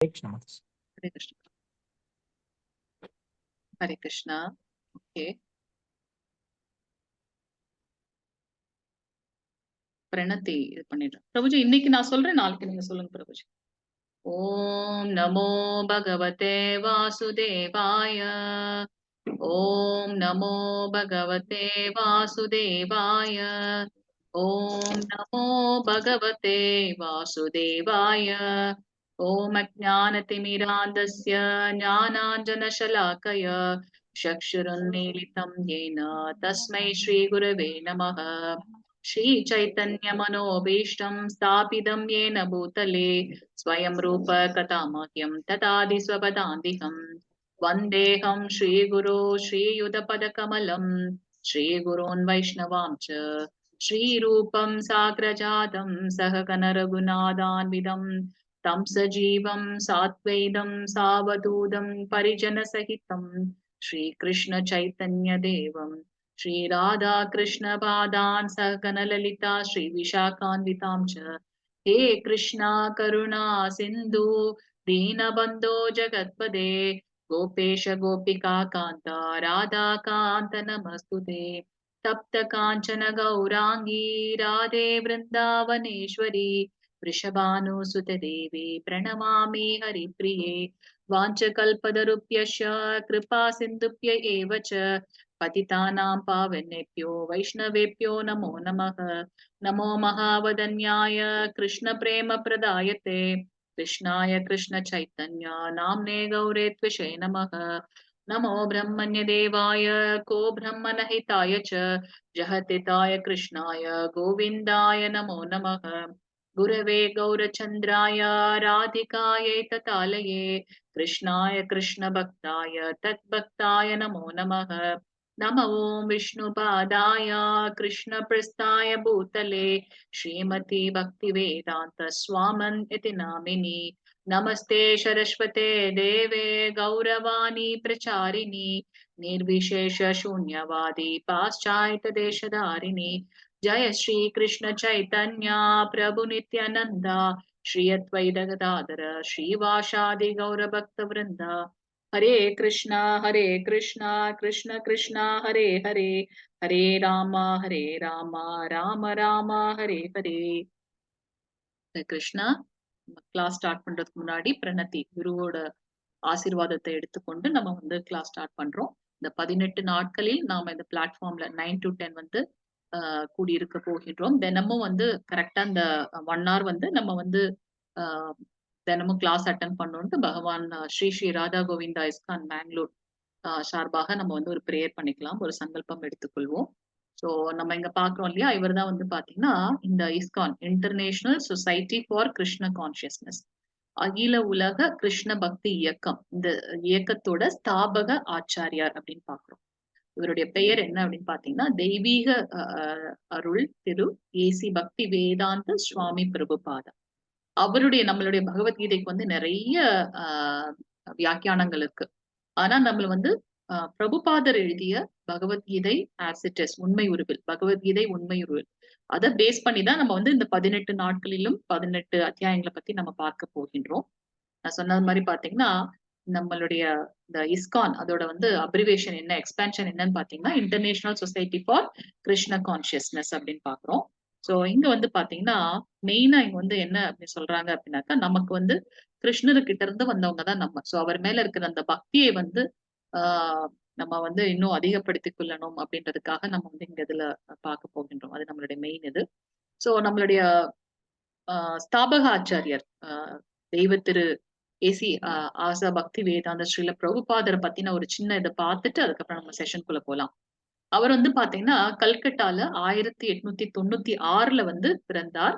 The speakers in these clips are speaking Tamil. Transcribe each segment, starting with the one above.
Hare Krishna Matas. Hare Krishna. Hare Krishna. Okay. பிரணத்தி இது பண்ணிடுறேன். பிரபுஜி இன்னைக்கு நான் சொல்றேன், நாளைக்கு நீங்க சொல்லுங்க பிரபுஜி. ஓம் நமோ பகவதே வாசுதேவாய. ஓம் நமோ பகவதே வாசுதேவாய. ஓம் நமோ பகவதே வாசுதேவாய. ஓம் அஜ்ஞானதிமிராந்தஸ்ய ஞானாஞ்சனशलाकय चक्षुरुन्मीलितं येन तस्मै श्रीगुरवे नमः. श्रीचैतन्यमनोभीष्टं स्थापितं येन भूतले स्वयं रूप कथामह्यं तथादि स्वपदान्तिकम् वन्देऽहं श्रीगुरो श्रीयुतपदकमलं श्रीगुरोन् वैष्णवां च श्रीरूपं साग्रजातं सहगणरघुनाथान्वितं तं सजीवं सात्वैतं सावधूतं परिजनसहितं श्रीकृष्णचैतन्यदेवं श्रीराधाकृष्णपादान् सहगणललिता श्रीविशाखान्वितां च हे कृष्णा करुणा सिन्धु दीनबन्धो जगत्पदे गोपेश गोपिका कान्ता राधाकान्त नमस्तुते तप्त काञ्चन गौराङ्गी राधे वृन्दावनेश्वरी वृषभानुसुते देवी प्रणमामि हरिप्रिये वाञ्छकल्पतरुभ्यश्च कृपा सिन्धुभ्य एव च पतितानां पावनेभ्यो वैष्णवेभ्यो नमो नमः। नमो महावदन्याय कृष्णप्रेमप्रदायते कृष्णाय कृष्णचैतन्य नाम्ने गौरे त्विषे नमः। नमो ब्रह्मण्यदेवाय को ब्रह्मणहिताय च जगद्हिताय कृष्णाय गोविन्दाय नमो नमः। गुरवे गौरचन्द्राय राधिकायै ततालये कृष्णाय कृष्णभक्ताय तद्भक्ताय नमो नमः। नमो ॐ विष्णुपादाय कृष्णप्रस्थाय भूतले श्रीमती भक्तिवेदान्त स्वामन् इति नामिनि। नमस्ते सरस्वते देवे गौरवाणी प्रचारिणि निर्विशेष शून्यवादी पाश्चात्यदेशधारिणि। जय श्री कृष्ण चैतन्य प्रभु नित्यानंद श्री अद्वैत गदाधर श्रीवासादि गौर भक्त वृंद। हरे कृष्णा कृष्ण कृष्ण हरे हरे हरे राम राम राम हरे हरे. கிருஷ்ணா கிளாஸ் ஸ்டார்ட் பண்றதுக்கு முன்னாடி பிரணதி குருவோட ஆசீர்வாதத்தை எடுத்துக்கொண்டு நம்ம வந்து கிளாஸ் ஸ்டார்ட் பண்றோம். இந்த 18 நாட்களில் நாம இந்த பிளாட்ஃபார்ம்ல 9 to 10 வந்து கூடியிருக்க போகின்றோம். தினமும் வந்து கரெக்டா இந்த 1 hour வந்து நம்ம வந்து தினமும் கிளாஸ் அட்டன் பண்ணணும்னு பகவான் ஸ்ரீ ஸ்ரீ ராதா கோவிந்தா இஸ்கான் பெங்களூர் சார்பாக நம்ம வந்து ஒரு பிரேயர் பண்ணிக்கலாம், ஒரு சங்கல்பம் எடுத்துக்கொள்வோம். ஸோ நம்ம இங்க பாக்குறோம் இல்லையா, இவர் தான் வந்து பாத்தீங்கன்னா இந்த ISKCON international society for Krishna consciousness, அகில உலக கிருஷ்ண பக்தி இயக்கம், இந்த இயக்கத்தோட ஸ்தாபக ஆச்சாரியார் அப்படின்னு பாக்குறோம். இவருடைய பெயர் என்ன அப்படின்னு பாத்தீங்கன்னா தெய்வீக அருள் திரு ஏசி பக்தி வேதாந்த சுவாமி பிரபுபாதா. அவருடைய நம்மளுடைய பகவத்கீதைக்கு வந்து நிறைய வியாக்கியானங்கள் இருக்கு. ஆனா நம்ம வந்து பிரபுபாதர் எழுதிய பகவத்கீதை ஆஸ் இட் இஸ் உண்மை உருவில், பகவத்கீதை உண்மை உருவில், அதை பேஸ் பண்ணி தான் நம்ம வந்து இந்த 18 நாட்களிலும் 18 அத்தியாயங்களை பத்தி நம்ம பார்க்க போகின்றோம். நான் சொன்னது மாதிரி பாத்தீங்கன்னா நம்மளுடைய இந்த இஸ்கான் அதோட வந்து அப்ரிவேஷன் என்ன, எக்ஸ்பேன்ஷன் என்னன்னு பாத்தீங்கன்னா international society for Krishna consciousness அப்படின்னு பாக்குறோம். சோ இங்க வந்து பாத்தீங்கன்னா மெயினா இங்க வந்து என்ன அப்படின்னு சொல்றாங்க அப்படின்னாக்கா, நமக்கு வந்து கிருஷ்ணர்கிட்ட இருந்து வந்தவங்க தான் நம்ம. சோ அவர் மேல இருக்கிற அந்த பக்தியை வந்து நம்ம வந்து இன்னும் அதிகப்படுத்திக் கொள்ளணும் அப்படின்றதுக்காக நம்ம வந்து இங்க இதுல பார்க்க போகின்றோம். அது நம்மளுடைய மெயின் இது. சோ நம்மளுடைய ஸ்தாபக ஆச்சாரியர் தெய்வ திரு ஏசி ஆசா பக்தி வேதாந்த ஸ்ரீல பிரபுபாதரை பத்தின ஒரு சின்ன இதை பார்த்துட்டு அதுக்கப்புறம் நம்ம செஷனுக்குள்ள போலாம். அவர் வந்து பாத்தீங்கன்னா கல்கட்டால 1896 வந்து பிறந்தார்.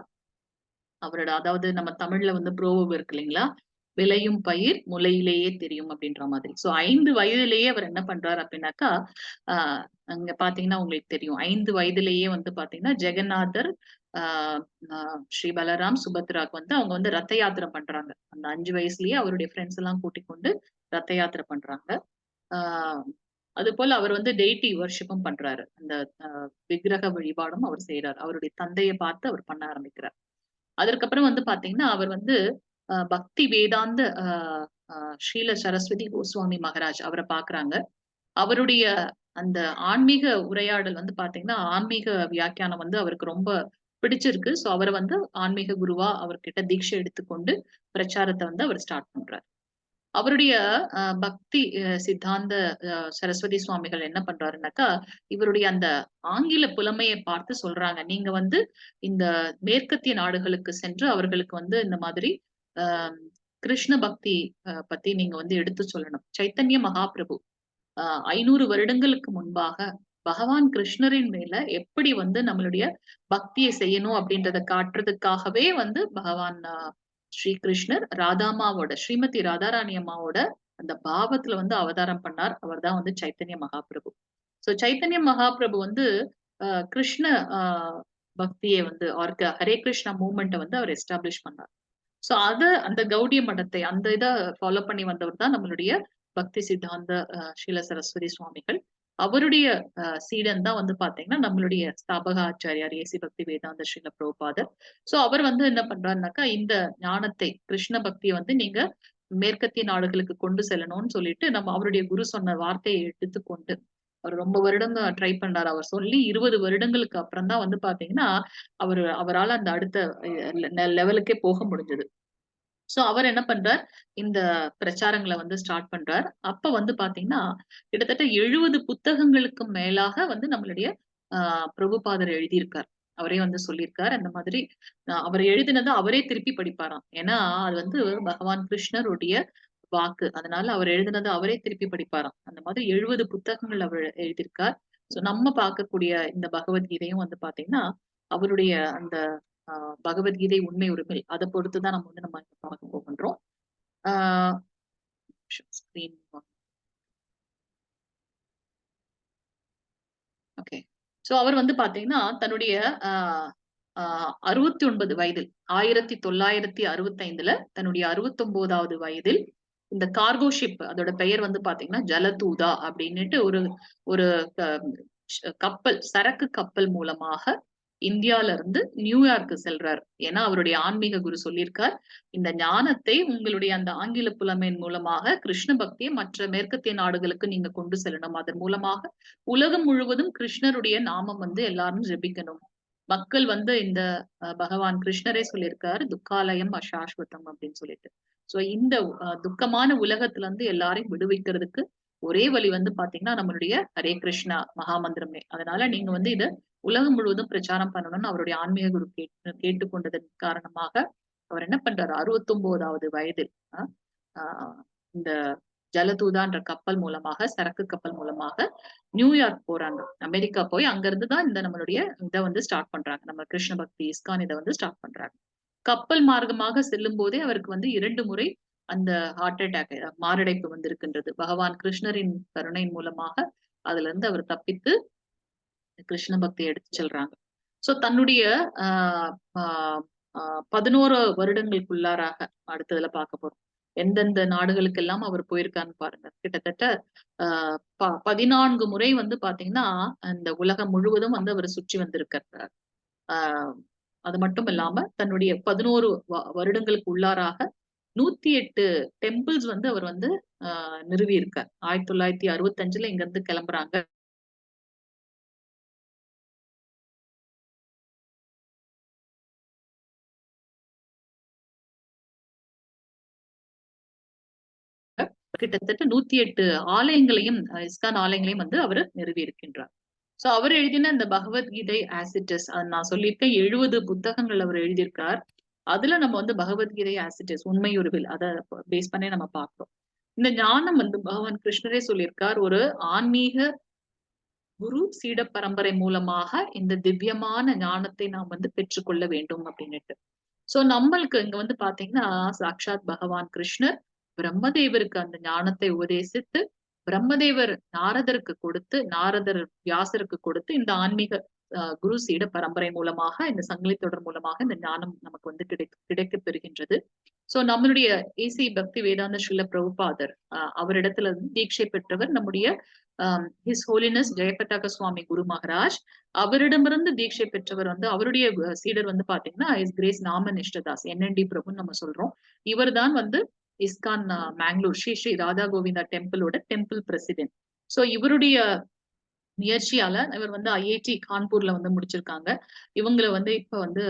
அவரோட அதாவது நம்ம தமிழ்ல வந்து ப்ரோவர்ப் இருக்கு இல்லைங்களா, விளையும் பயிர் முளையிலேயே தெரியும் அப்படின்ற மாதிரி. சோ 5 வயதிலேயே அவர் என்ன பண்றாரு அப்படின்னாக்கா, அங்க பாத்தீங்கன்னா உங்களுக்கு தெரியும் 5 வயதிலேயே வந்து பாத்தீங்கன்னா ஜெகநாதர் ஸ்ரீ பலராம் சுபத்ராக்கு வந்து அவங்க வந்து ரத்த யாத்திரை பண்றாங்க. அந்த 5 வயசுலயே அவருடைய ஃப்ரெண்ட்ஸ் எல்லாம் கூட்டிக் கொண்டு ரத்த யாத்திரை பண்றாங்க. அது போல அவர் வந்து டெய்டி வர்ஷிப்பும் பண்றாரு, அந்த விக்கிரக வழிபாடும் அவர் செய்யறாரு. அவருடைய தந்தையை பார்த்து அவர் பண்ண ஆரம்பிக்கிறார். அதற்கப்புறம் வந்து பாத்தீங்கன்னா அவர் வந்து பக்தி வேதாந்த ஸ்ரீல சரஸ்வதி கோஸ்வாமி மகாராஜ் அவரை பாக்குறாங்க. அவருடைய அந்த ஆன்மீக உரையாடல் வந்து பாத்தீங்கன்னா, ஆன்மீக வியாக்கியானம் வந்து அவருக்கு ரொம்ப பிடிச்சிருக்கு. சோ அவர வந்து ஆன்மீக குருவா அவர்கிட்ட தீட்சை எடுத்துக்கொண்டு பிரச்சாரத்த வந்து அவர் ஸ்டார்ட் பண்றார். அவருடைய பக்தி சித்தாந்த சரஸ்வதி சுவாமிகள் என்ன பண்றாருன்னாக்கா, இவருடைய அந்த ஆங்கில புலமைய பார்த்து சொல்றாங்க. நீங்க வந்து இந்த மேற்கத்திய நாடுகளுக்கு சென்று அவர்களுக்கு வந்து இந்த மாதிரி அ கிருஷ்ண பக்தி பத்தி நீங்க வந்து எடுத்து சொல்லணும். சைத்தன்ய மகாபிரபு 500 வருடங்களுக்கு முன்பாக பகவான் கிருஷ்ணரின் மேல எப்படி வந்து நம்மளுடைய பக்தியை செய்யணும் அப்படின்றத காட்டுறதுக்காகவே வந்து பகவான் ஸ்ரீ கிருஷ்ணர் ராதாமாவோட ஸ்ரீமதி ராதாராணி அம்மாவோட அந்த பாவத்துல வந்து அவதாரம் பண்ணார். அவர்தான் வந்து சைத்தன்ய மகாபிரபு. சோ சைத்தன்ய மகாபிரபு வந்து கிருஷ்ண ஆஹ் பக்தியை வந்து ஹரே கிருஷ்ணா மூவ்மெண்ட்டை வந்து அவர் எஸ்டாப்ளிஷ் பண்ணார். சோ அந்த கௌடிய மடத்தை அந்த இதை ஃபாலோ பண்ணி வந்தவர் தான் நம்மளுடைய பக்தி சித்தாந்த ஸ்ரீல சரஸ்வதி சுவாமிகள். அவருடைய சீடன் தான் வந்து பாத்தீங்கன்னா நம்மளுடைய ஸ்தாபக ஆச்சாரியார் ஏசி பக்தி வேதாந்த ஸ்ரீல பிரபுபாதர். சோ அவர் வந்து என்ன பண்றாருனாக்கா, இந்த ஞானத்தை கிருஷ்ண பக்தியை வந்து நீங்க மேற்கத்திய நாடுகளுக்கு கொண்டு செல்லணும்னு சொல்லிட்டு நம்ம அவருடைய குரு சொன்ன வார்த்தையை எடுத்துக்கொண்டு அவர் ரொம்ப வருடம் ட்ரை பண்றாரு. அவர் சொல்லி 20 வருடங்களுக்கு அப்புறம் தான் வந்து பாத்தீங்கன்னா அவரால் அந்த அடுத்த லெவலுக்கே போக முடிஞ்சது. சோ அவர் என்ன பண்றார், இந்த பிரச்சாரங்கள வந்து ஸ்டார்ட் பண்றார். அப்ப வந்து பாத்தீங்கன்னா, கிட்டத்தட்ட 70 புத்தகங்களுக்கு மேலாக வந்து நம்மளுடைய அ பிரபுபாதர் எழுதியிருக்கார். அவரே வந்து சொல்லியிருக்கார். அந்த மாதிரி அவர் எழுதினத அவரே திருப்பி படிப்பாராம். ஏன்னா, அது வந்து பகவான் கிருஷ்ணருடைய வாக்கு. அதனால அவர் எழுதினத அவரே திருப்பி படிப்பாராம். அந்த மாதிரி 70 புத்தகங்கள் அவர் எழுதியிருக்கார். சோ நம்ம பார்க்கக்கூடிய இந்த பகவத்கீதையும் வந்து பாத்தீங்கன்னா, அவருடைய அந்த பகவத்கீதை உண்மை உரிமை அதை பொறுத்துதான் நம்ம வந்து நம்ம பார்க்க போகின்றோம். ஆஹ் ஸ்கிரீன் ஓகே. சோ அவர் வந்து பாத்தீங்கன்னா தன்னுடைய ஆஹ் 69 வயதில் 1965ல தன்னுடைய 69வது வயதில் இந்த கார்கோ ஷிப் அதோட பெயர் வந்து பாத்தீங்கன்னா ஜலதூதா அப்படின்னுட்டு ஒரு ஒரு கப்பல் சரக்கு கப்பல் மூலமாக இந்தியால இருந்து நியூயார்க்கு செல்றார். ஏன்னா அவருடைய ஆன்மீக குரு சொல்லியிருக்கார், இந்த ஞானத்தை உங்களுடைய அந்த ஆங்கில புலமையின் மூலமாக கிருஷ்ண பக்தியை மற்ற மேற்கத்திய நாடுகளுக்கு நீங்க கொண்டு செல்லணும். அதன் மூலமாக உலகம் முழுவதும் கிருஷ்ணருடைய நாமம் வந்து எல்லாரும் ஜெபிக்கணும். மக்கள் வந்து இந்த பகவான் கிருஷ்ணரே சொல்லியிருக்காரு, துக்காலயம் அசாஸ்வதம் அப்படின்னு சொல்லிட்டு. சோ இந்த துக்கமான உலகத்துல இருந்து எல்லாரையும் விடுவிக்கிறதுக்கு ஒரே வழி வந்து பாத்தீங்கன்னா நம்மளுடைய ஹரே கிருஷ்ணா மகாமந்திரமே. அதனால நீங்க வந்து இத உலகம் முழுவதும் பிரச்சாரம் பண்ணணும்னு அவருடைய ஆன்மீக குரு கேட்டுக்கொண்டதன் காரணமாக அவர் என்ன பண்றாரு, 69வது வயதில் இந்த ஜலதூதான்ற கப்பல் மூலமாக சரக்கு கப்பல் மூலமாக நியூயார்க் போறாங்க. அமெரிக்கா போய் அங்க இருந்துதான் இந்த நம்மளுடைய இதை வந்து ஸ்டார்ட் பண்றாங்க. நம்ம கிருஷ்ண பக்தி இஸ்கான் இதை வந்து ஸ்டார்ட் பண்றாங்க. கப்பல் மார்க்கமாக செல்லும் போதே அவருக்கு வந்து 2 முறை அந்த ஹார்ட் அட்டாக் மாரடைப்பு வந்திருக்கின்றது. பகவான் கிருஷ்ணரின் கருணையின் மூலமாக அதுல இருந்து அவர் தப்பித்து கிருஷ்ண பக்தியை எடுத்து செல்றாங்க. சோ தன்னுடைய ஆஹ் ஆஹ் 11 வருடங்களுக்குள்ளாராக அடுத்ததுல பார்க்க போறோம். எந்தெந்த நாடுகளுக்கெல்லாம் அவர் போயிருக்கான்னு பாருங்க. கிட்டத்தட்ட 14 முறை வந்து பாத்தீங்கன்னா அந்த உலகம் முழுவதும் வந்து அவர் சுற்றி வந்திருக்கிறார். ஆஹ் அது மட்டும் இல்லாம தன்னுடைய 11 வருடங்களுக்கு உள்ளாராக 108 டெம்பிள்ஸ் வந்து அவர் வந்து நிறுவி இருக்கார். 1965ல இங்க இருந்து கிளம்புறாங்க. கிட்டத்தட்ட 108 ஆலயங்களையும் இஸ்கான் ஆலயங்களையும் வந்து அவர் நிறுவி இருக்கின்றார். சோ அவர் எழுதின இந்த பகவத்கீதை ஆஸ் இட் இஸ் நான் சொல்லியிருக்கேன் 70 புத்தகங்கள் அவர் எழுதியிருக்கார். அதுல நம்ம வந்து பகவத்கீதை ஆஸ் இட் இஸ் உண்மை உருவில் அதை பேஸ் பண்ணி நம்ம பார்க்கிறோம். இந்த ஞானம் வந்து பகவான் கிருஷ்ணரே சொல்லியிருக்கார், ஒரு ஆன்மீக குரு சீட பரம்பரை மூலமாக இந்த திவ்யமான ஞானத்தை நாம் வந்து பெற்றுக்கொள்ள வேண்டும் அப்படின்னுட்டு. சோ நம்மளுக்கு இங்க வந்து பாத்தீங்கன்னா சாக்ஷாத் பகவான் கிருஷ்ணர் பிரம்மதேவருக்கு அந்த ஞானத்தை உபதேசித்து பிரம்மதேவர் நாரதருக்கு கொடுத்து நாரதர் வியாசருக்கு கொடுத்து இந்த ஆன்மீக குரு சீட பரம்பரை மூலமாக, இந்த சங்கிலி தொடர் மூலமாக இந்த ஞானம் நமக்கு வந்து கிடைக்க பெறுகின்றது. சோ நம்மளுடைய ஏசி பக்தி வேதாந்த ஸ்ரீல பிரபுபாதர் அவரிடத்துல தீட்சை பெற்றவர் நம்முடைய ஹிஸ் ஹோலினஸ் ஜெயபதாக சுவாமி குரு மகாராஜ். அவரிடமிருந்து தீட்சை பெற்றவர் வந்து அவருடைய சீடர் வந்து பாத்தீங்கன்னா இஸ் கிரேஸ் நாம நிஷ்டதாஸ், NND பிரபுன்னு நம்ம சொல்றோம். இவர் தான் வந்து இஸ்கான் மேங்களூர் ஸ்ரீ ஸ்ரீ ராதா கோவிந்தா டெம்பிளோட டெம்பிள் பிரசிடென்ட். சோ இவருடைய முயற்சியால இவர் வந்து IIT கான்பூர்ல வந்து முடிச்சிருக்காங்க. இவங்களை வந்து இப்ப வந்து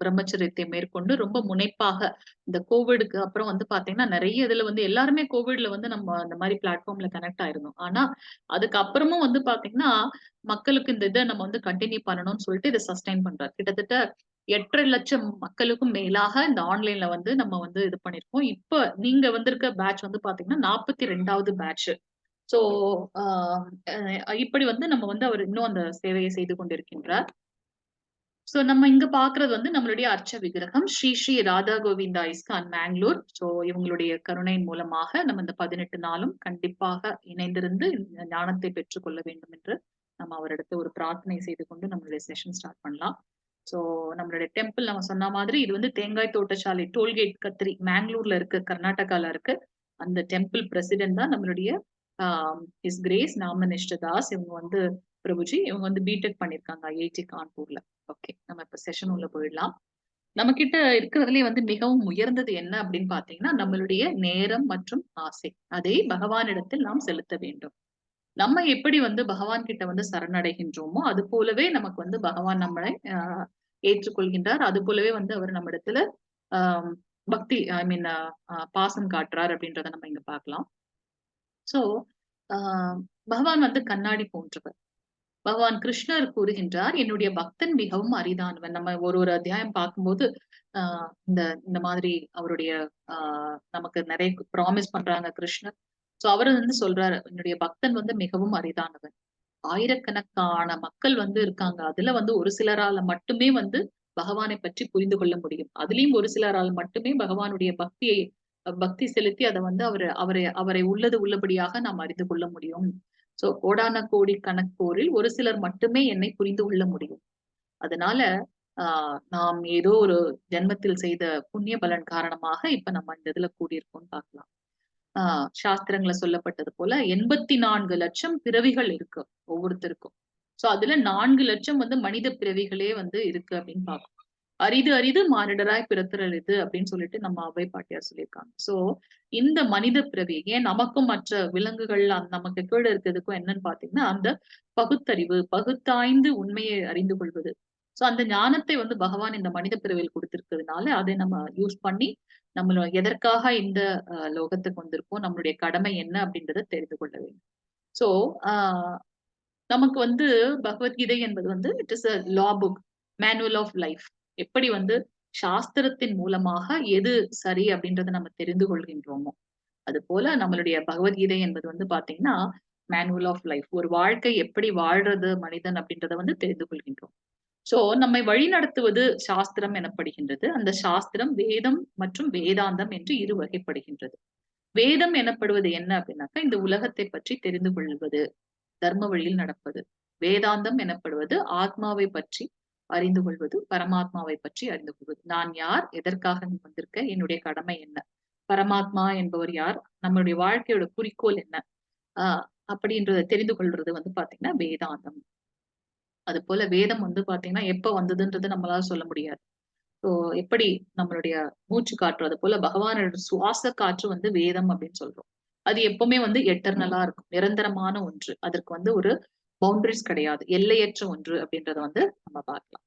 பிரம்மச்சரியத்தை மேற்கொண்டு ரொம்ப முனைப்பாக இந்த கோவிடுக்கு அப்புறம் வந்து பாத்தீங்கன்னா நிறைய இதுல வந்து எல்லாருமே கோவிட்ல வந்து நம்ம இந்த மாதிரி பிளாட்ஃபார்ம்ல கனெக்ட் ஆயிருந்தோம். ஆனா அதுக்கப்புறமும் வந்து பாத்தீங்கன்னா மக்களுக்கு இந்த இதை நம்ம வந்து கண்டினியூ பண்ணணும்னு சொல்லிட்டு இதை சஸ்டைன் பண்றாரு. கிட்டத்தட்ட 8.5 லட்சம் மக்களுக்கும் மேலாக இந்த ஆன்லைன்ல வந்து நம்ம வந்து இது பண்ணிருக்கோம். இப்ப நீங்க வந்திருக்க பேட்ச் வந்து பாத்தீங்கன்னா 42வது பேட்ச். சோ இப்படி வந்து நம்ம வந்து அவர் இன்னும் அந்த சேவையை செய்து கொண்டிருக்கின்றார். சோ நம்ம இங்க பாக்குறது வந்து நம்மளுடைய அர்ச்ச விக்கிரகம் ஸ்ரீ ஸ்ரீ ராதா கோவிந்தா இஸ்கான் மேங்களூர். சோ இவங்களுடைய கருணையின் மூலமாக நம்ம இந்த 18 நாளும் கண்டிப்பாக இணைந்திருந்து இந்த ஞானத்தை பெற்றுக்கொள்ள வேண்டும் என்று நம்ம அவரிடத்துல ஒரு பிரார்த்தனை செய்து கொண்டு நம்மளுடைய செஷன் ஸ்டார்ட் பண்ணலாம். சோ நம்மளுடைய டெம்பிள் நம்ம சொன்ன மாதிரி இது வந்து தேங்காய் தோட்டசாலை டோல்கேட் கத்திரி மேங்களூர்ல இருக்கு, கர்நாடகால இருக்கு. அந்த டெம்பிள் பிரசிடென்ட் தான் நம்மளுடைய ஹிஸ் கிரேஸ் நாமநிஷ்டதாஸ். இவங்க வந்து பிரபுஜி இவங்க வந்து பிடெக் பண்ணிருக்காங்க IIT கான்பூர்ல. ஓகே, நம்ம இப்ப செஷன் உள்ள போயிடலாம். நம்ம கிட்ட இருக்கிறதுலயே வந்து மிகவும் உயர்ந்தது என்ன அப்படின்னு பாத்தீங்கன்னா நம்மளுடைய நேரம் மற்றும் ஆசை. அதை பகவானிடத்தில் நாம் செலுத்த வேண்டும். நம்ம எப்படி வந்து பகவான் கிட்ட வந்து சரணடைகின்றோமோ அது போலவே நமக்கு வந்து பகவான் நம்மளை ஏற்றுக்கொள்கின்றார். அது போலவே வந்து அவர் நம்ம இடத்துல ஆஹ் பக்தி பாசம் காட்டுறார் அப்படின்றத நம்ம இங்க பார்க்கலாம். சோ பகவான் வந்து கண்ணாடி போன்றவர். பகவான் கிருஷ்ணர் கூறுகின்றார், என்னுடைய பக்தன் மிகவும் அரிதானவன். நம்ம ஒரு அத்தியாயம் பார்க்கும்போது இந்த இந்த மாதிரி அவருடைய நமக்கு நிறைய ப்ராமிஸ் பண்றாங்க கிருஷ்ணர். சோ அவரு வந்து சொல்றாரு, என்னுடைய பக்தன் வந்து மிகவும் அரிதானவன். ஆயிரக்கணக்கான மக்கள் வந்து இருக்காங்க. அதுல வந்து ஒரு சிலரால மட்டுமே வந்து பகவானை பற்றி புரிந்து கொள்ள முடியும். அதுலயும் ஒரு சிலரால் மட்டுமே பகவானுடைய பக்தி செலுத்தி அதை வந்து அவரை உள்ளது உள்ளபடியாக நாம் அறிந்து கொள்ள முடியும். சோ கோடான கோடி கணக்கோரில் ஒரு சிலர் மட்டுமே என்னை புரிந்து கொள்ள முடியும். அதனால நாம் ஏதோ ஒரு ஜென்மத்தில் செய்த புண்ணிய பலன் காரணமாக இப்ப நம்ம இந்த இதுல கூடியிருக்கோம்னு பார்க்கலாம். சாஸ்திரங்களை சொல்லப்பட்டது போல 84 லட்சம் பிறவிகள் இருக்கு ஒவ்வொருத்தருக்கும். சோ அதுல 4 லட்சம் வந்து மனித பிறவிகளே வந்து இருக்கு அப்படின்னு பார்க்கணும். அரிது அரிது மானிடராய் பிறத்தல் இது அப்படின்னு சொல்லிட்டு நம்ம அவ்வை பாட்டியார் சொல்லியிருக்காங்க. சோ இந்த மனித பிறவி ஏன் நமக்கும் மற்ற விலங்குகள் நமக்கு கீழே இருக்கிறதுக்கும் என்னன்னு பாத்தீங்கன்னா அந்த பகுத்தறிவு, பகுத்தாய்ந்து உண்மையை அறிந்து கொள்வது. சோ அந்த ஞானத்தை வந்து பகவான் இந்த மனித பிறவியில் கொடுத்திருக்கிறதுனால அதை நம்ம யூஸ் பண்ணி நம்ம எதற்காக இந்த லோகத்துக்கு வந்திருக்கோம், நம்மளுடைய கடமை என்ன அப்படின்றத தெரிந்து கொள்ள வேண்டும். சோ நமக்கு வந்து பகவத்கீதை என்பது வந்து it is a law book, manual of life. எப்படி வந்து சாஸ்திரத்தின் மூலமாக எது சரி அப்படின்றத நம்ம தெரிந்து கொள்கின்றோமோ அது போல நம்மளுடைய பகவத்கீதை என்பது வந்து பாத்தீங்கன்னா மேனுவல் ஆஃப் லைஃப். ஒரு வாழ்க்கை எப்படி வாழ்றது மனிதன் அப்படின்றத வந்து தெரிந்து கொள்கின்றோம். சோ நம்மை வழி நடத்துவது சாஸ்திரம் எனப்படுகின்றது. அந்த சாஸ்திரம் வேதம் மற்றும் வேதாந்தம் என்று இரு வகைப்படுகின்றது. வேதம் எனப்படுவது என்ன அப்படின்னாக்கா இந்த உலகத்தை பற்றி தெரிந்து கொள்வது, தர்ம வழியில் நடப்பது. வேதாந்தம் எனப்படுவது ஆத்மாவை பற்றி அறிந்து கொள்வது, பரமாத்மாவை பற்றி அறிந்து கொள்வது. நான் யார், எதற்காக வந்திருக்க, என்னுடைய கடமை என்ன, பரமாத்மா என்பவர் யார், நம்மளுடைய வாழ்க்கையோட குறிக்கோள் என்ன அப்படின்றத தெரிந்து கொள்றது வந்து பாத்தீங்கன்னா வேதாந்தம். அது போல வேதம் வந்து பாத்தீங்கன்னா எப்ப வந்ததுன்றது நம்மளால சொல்ல முடியாது. ஸோ எப்படி நம்மளுடைய மூச்சு காற்று அது போல பகவானோட சுவாச காற்று வந்து வேதம் அப்படின்னு சொல்றோம். அது எப்பவுமே வந்து எட்டர்னலா இருக்கும், நிரந்தரமான ஒன்று. அதற்கு வந்து ஒரு பவுண்டரிஸ் கிடையாது, எல்லையற்ற ஒன்று அப்படின்றத வந்து நம்ம பார்க்கலாம்.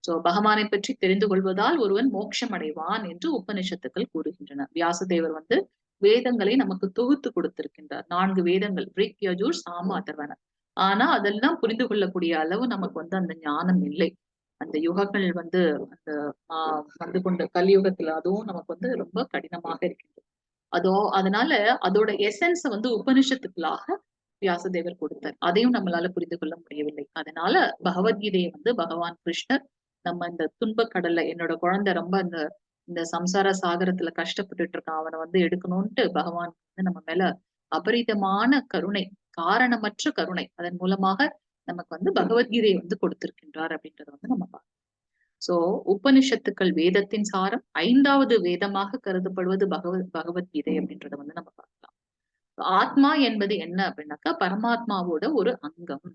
சோ பகவானை பற்றி தெரிந்து கொள்வதால் ஒருவன் மோட்சம் அடைவான் என்று உபனிஷத்துக்கள் கூறுகின்றன. வியாசதேவர் வந்து வேதங்களை நமக்கு தொகுத்து கொடுத்திருக்கின்றார். 4 வேதங்கள், ரிக், யஜுர், சாம, அதர்வன. ஆனா அதெல்லாம் புரிந்து கொள்ளக்கூடிய அளவு நமக்கு வந்து அந்த ஞானம் இல்லை. அந்த யுகங்கள் வந்து அந்த வந்து கொண்ட கலியுகத்துல அதுவும் நமக்கு வந்து ரொம்ப கடினமாக இருக்கின்றது. அதனால அதோட எசன்ஸ வந்து உபனிஷத்துக்களாக வியாசதேவர் கொடுத்தார். அதையும் நம்மளால புரிந்து கொள்ள முடியவில்லை. அதனால பகவத்கீதையை வந்து பகவான் கிருஷ்ணர் நம்ம இந்த துன்ப கடல்ல என்னோட குழந்தை ரொம்ப இந்த சம்சார சாகரத்துல கஷ்டப்பட்டுட்டு இருக்கான், அவனை வந்து எடுக்கணும்ட்டு பகவான் வந்து நம்ம மேல அபரிதமான கருணை, காரணமற்ற கருணை, அதன் மூலமாக நமக்கு வந்து பகவத்கீதையை வந்து கொடுத்திருக்கின்றார் அப்படின்றத வந்து நம்ம பார்க்கணும். சோ உபனிஷத்துக்கள் வேதத்தின் சாரம் 5வது வேதமாக கருதப்படுவது பகவத்கீதை அப்படின்றத வந்து நம்ம பார்க்கலாம். ஆத்மா என்பது என்ன அப்படின்னாக்கா பரமாத்மாவோட ஒரு அங்கம்.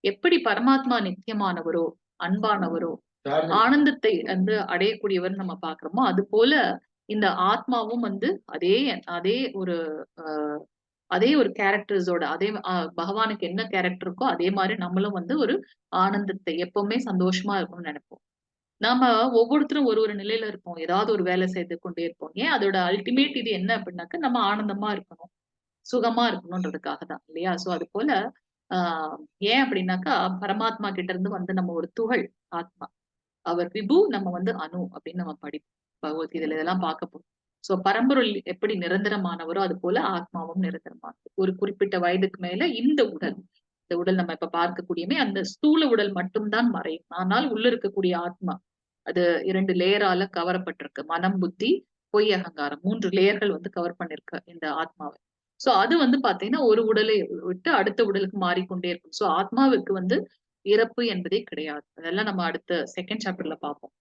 எப்படி பரமாத்மா நித்தியமானவரோ, அன்பானவரோ, ஆனந்தத்தை வந்து அடையக்கூடியவர் நம்ம பாக்குறோமோ, அது போல இந்த ஆத்மாவும் வந்து அதே அதே ஒரு அதே ஒரு கேரக்டர்ஸோட அதே பகவானுக்கு என்ன கேரக்டர் இருக்கோ அதே மாதிரி நம்மளும் வந்து ஒரு ஆனந்தத்தை எப்பவுமே சந்தோஷமா இருக்கணும்னு நினைப்போம். நாம ஒவ்வொருத்தரும் ஒரு ஒரு நிலையில இருப்போம். ஏதாவது ஒரு வேலை செய்து கொண்டே இருப்போம். ஏன் அதோட அல்டிமேட் இது என்ன அப்படின்னாக்க நம்ம ஆனந்தமா இருக்கணும், சுகமா இருக்கணும்ன்றதுக்காக தான் இல்லையா? சோ அது போல ஆஹ் ஏன் அப்படின்னாக்கா பரமாத்மா கிட்ட இருந்து வந்து நம்ம ஒரு துகள் ஆத்மா. அவர் விபு, நம்ம வந்து அணு அப்படின்னு நம்ம படிப்போம். பகவத்கீதையில இதெல்லாம் பார்க்க போறோம். சோ பரம்பொருள் எப்படி நிரந்தரமானவரோ அது போல ஆத்மாவும் நிரந்தரமானது. ஒரு குறிப்பிட்ட வயதுக்கு மேல இந்த உடல் நம்ம இப்ப பார்க்கக்கூடியமே அந்த ஸ்தூல உடல் மட்டும்தான் மறையும். ஆனால் உள்ள இருக்கக்கூடிய ஆத்மா அது 2 லேயரால கவரப்பட்டிருக்கு. மனம், புத்தி, பொய், அகங்காரம் 3 லேயர்கள் வந்து கவர் பண்ணிருக்கு இந்த ஆத்மாவை. சோ அது வந்து பாத்தீங்கன்னா ஒரு உடலை விட்டு அடுத்த உடலுக்கு மாறிக்கொண்டே இருக்கும். சோ ஆத்மாவுக்கு வந்து இறப்பு என்பதே கிடையாது. அதெல்லாம் நம்ம அடுத்த செகண்ட் சாப்டர்ல பார்ப்போம்.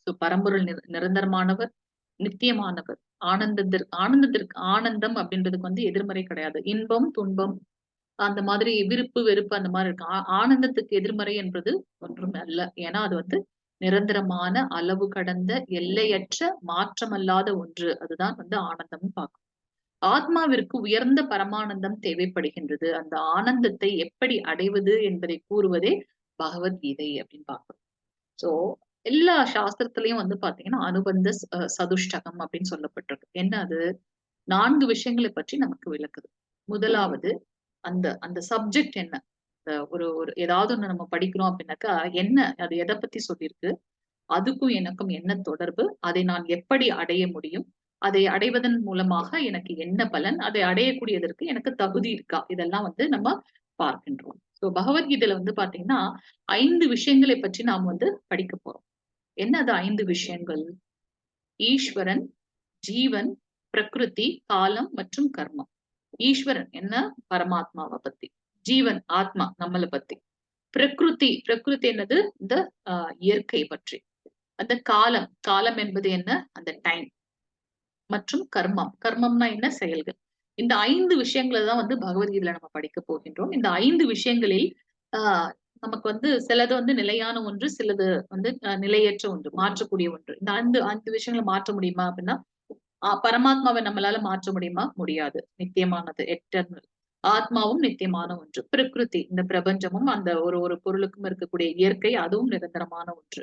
சோ பரம்பொருள் நிரந்தரமானவர், நித்தியமானவர், ஆனந்தத்திற்கு ஆனந்தம் அப்படின்றதுக்கு வந்து எதிர்மறை கிடையாது. இன்பம், துன்பம் அந்த மாதிரி விருப்பு, வெறுப்பு அந்த மாதிரி இருக்கு. ஆனந்தத்துக்கு எதிர்மறை என்பது ஒன்றும் அல்ல. ஏன்னா அது வந்து நிரந்தரமான, அளவு கடந்த, எல்லையற்ற, மாற்றமல்லாத ஒன்று. அதுதான் வந்து ஆனந்தம்னு பார்க்கணும். ஆத்மாவிற்கு உயர்ந்த பரமானந்தம் தேவைப்படுகின்றது. அந்த ஆனந்தத்தை எப்படி அடைவது என்பதை கூறுவதே பகவத்கீதை அப்படின்னு பார்க்கிறோம். சோ எல்லா சாஸ்திரத்திலயும் வந்து பாத்தீங்கன்னா அனுபந்த சதுஷ்டகம் அப்படின்னு சொல்லப்பட்டிருக்கு. என்ன அது? 4 விஷயங்களை பற்றி நமக்கு விளக்குது. முதலாவது அந்த அந்த சப்ஜெக்ட் என்ன? ஒரு ஒரு ஏதாவது ஒண்ணு நம்ம படிக்கிறோம் அப்படின்னாக்கா என்ன அது எதை பத்தி சொல்லியிருக்கு? அதுக்கும் எனக்கும் என்ன தொடர்பு? அதை நான் எப்படி அடைய முடியும்? அதை அடைவதன் மூலமாக எனக்கு என்ன பலன்? அதை அடையக்கூடியதற்கு எனக்கு தகுதி இருக்கா? இதெல்லாம் வந்து நம்ம பார்க்கின்றோம். சோ பகவத்கீதையில வந்து பாத்தீங்கன்னா 5 விஷயங்களை பற்றி நாம் வந்து படிக்க போறோம். என்னது 5 விஷயங்கள்? ஈஸ்வரன், ஜீவன், பிரகிருதி, காலம் மற்றும் கர்மம். ஈஸ்வரன் என்ன? பரமாத்மாவை பத்தி. ஜீவன் ஆத்மா நம்மளை பத்தி. பிரகிருதி என்னது? இந்த இயற்கை பற்றி. அந்த காலம் காலம் என்பது என்ன? அந்த டைம். மற்றும் கர்மம்னா என்ன? செயல்கள். இந்த 5 விஷயங்களை தான் வந்து பகவத்கீதையில நம்ம படிக்க போகின்றோம். இந்த 5 விஷயங்களில் ஆஹ் நமக்கு வந்து சிலது வந்து நிலையான ஒன்று, சிலது வந்து நிலையற்ற ஒன்று, மாற்றக்கூடிய ஒன்று. இந்த 5 விஷயங்களை மாற்ற முடியுமா அப்படின்னா பரமாத்மாவை நம்மளால மாற்ற முடியுமா? முடியாது. நித்தியமானது, எட்டர்னல். ஆத்மாவும் நித்தியமான ஒன்று. பிரகிருதி இந்த பிரபஞ்சமும் அந்த ஒரு ஒரு பொருளுக்கும் இருக்கக்கூடிய இயற்கை அதுவும் நிரந்தரமான ஒன்று.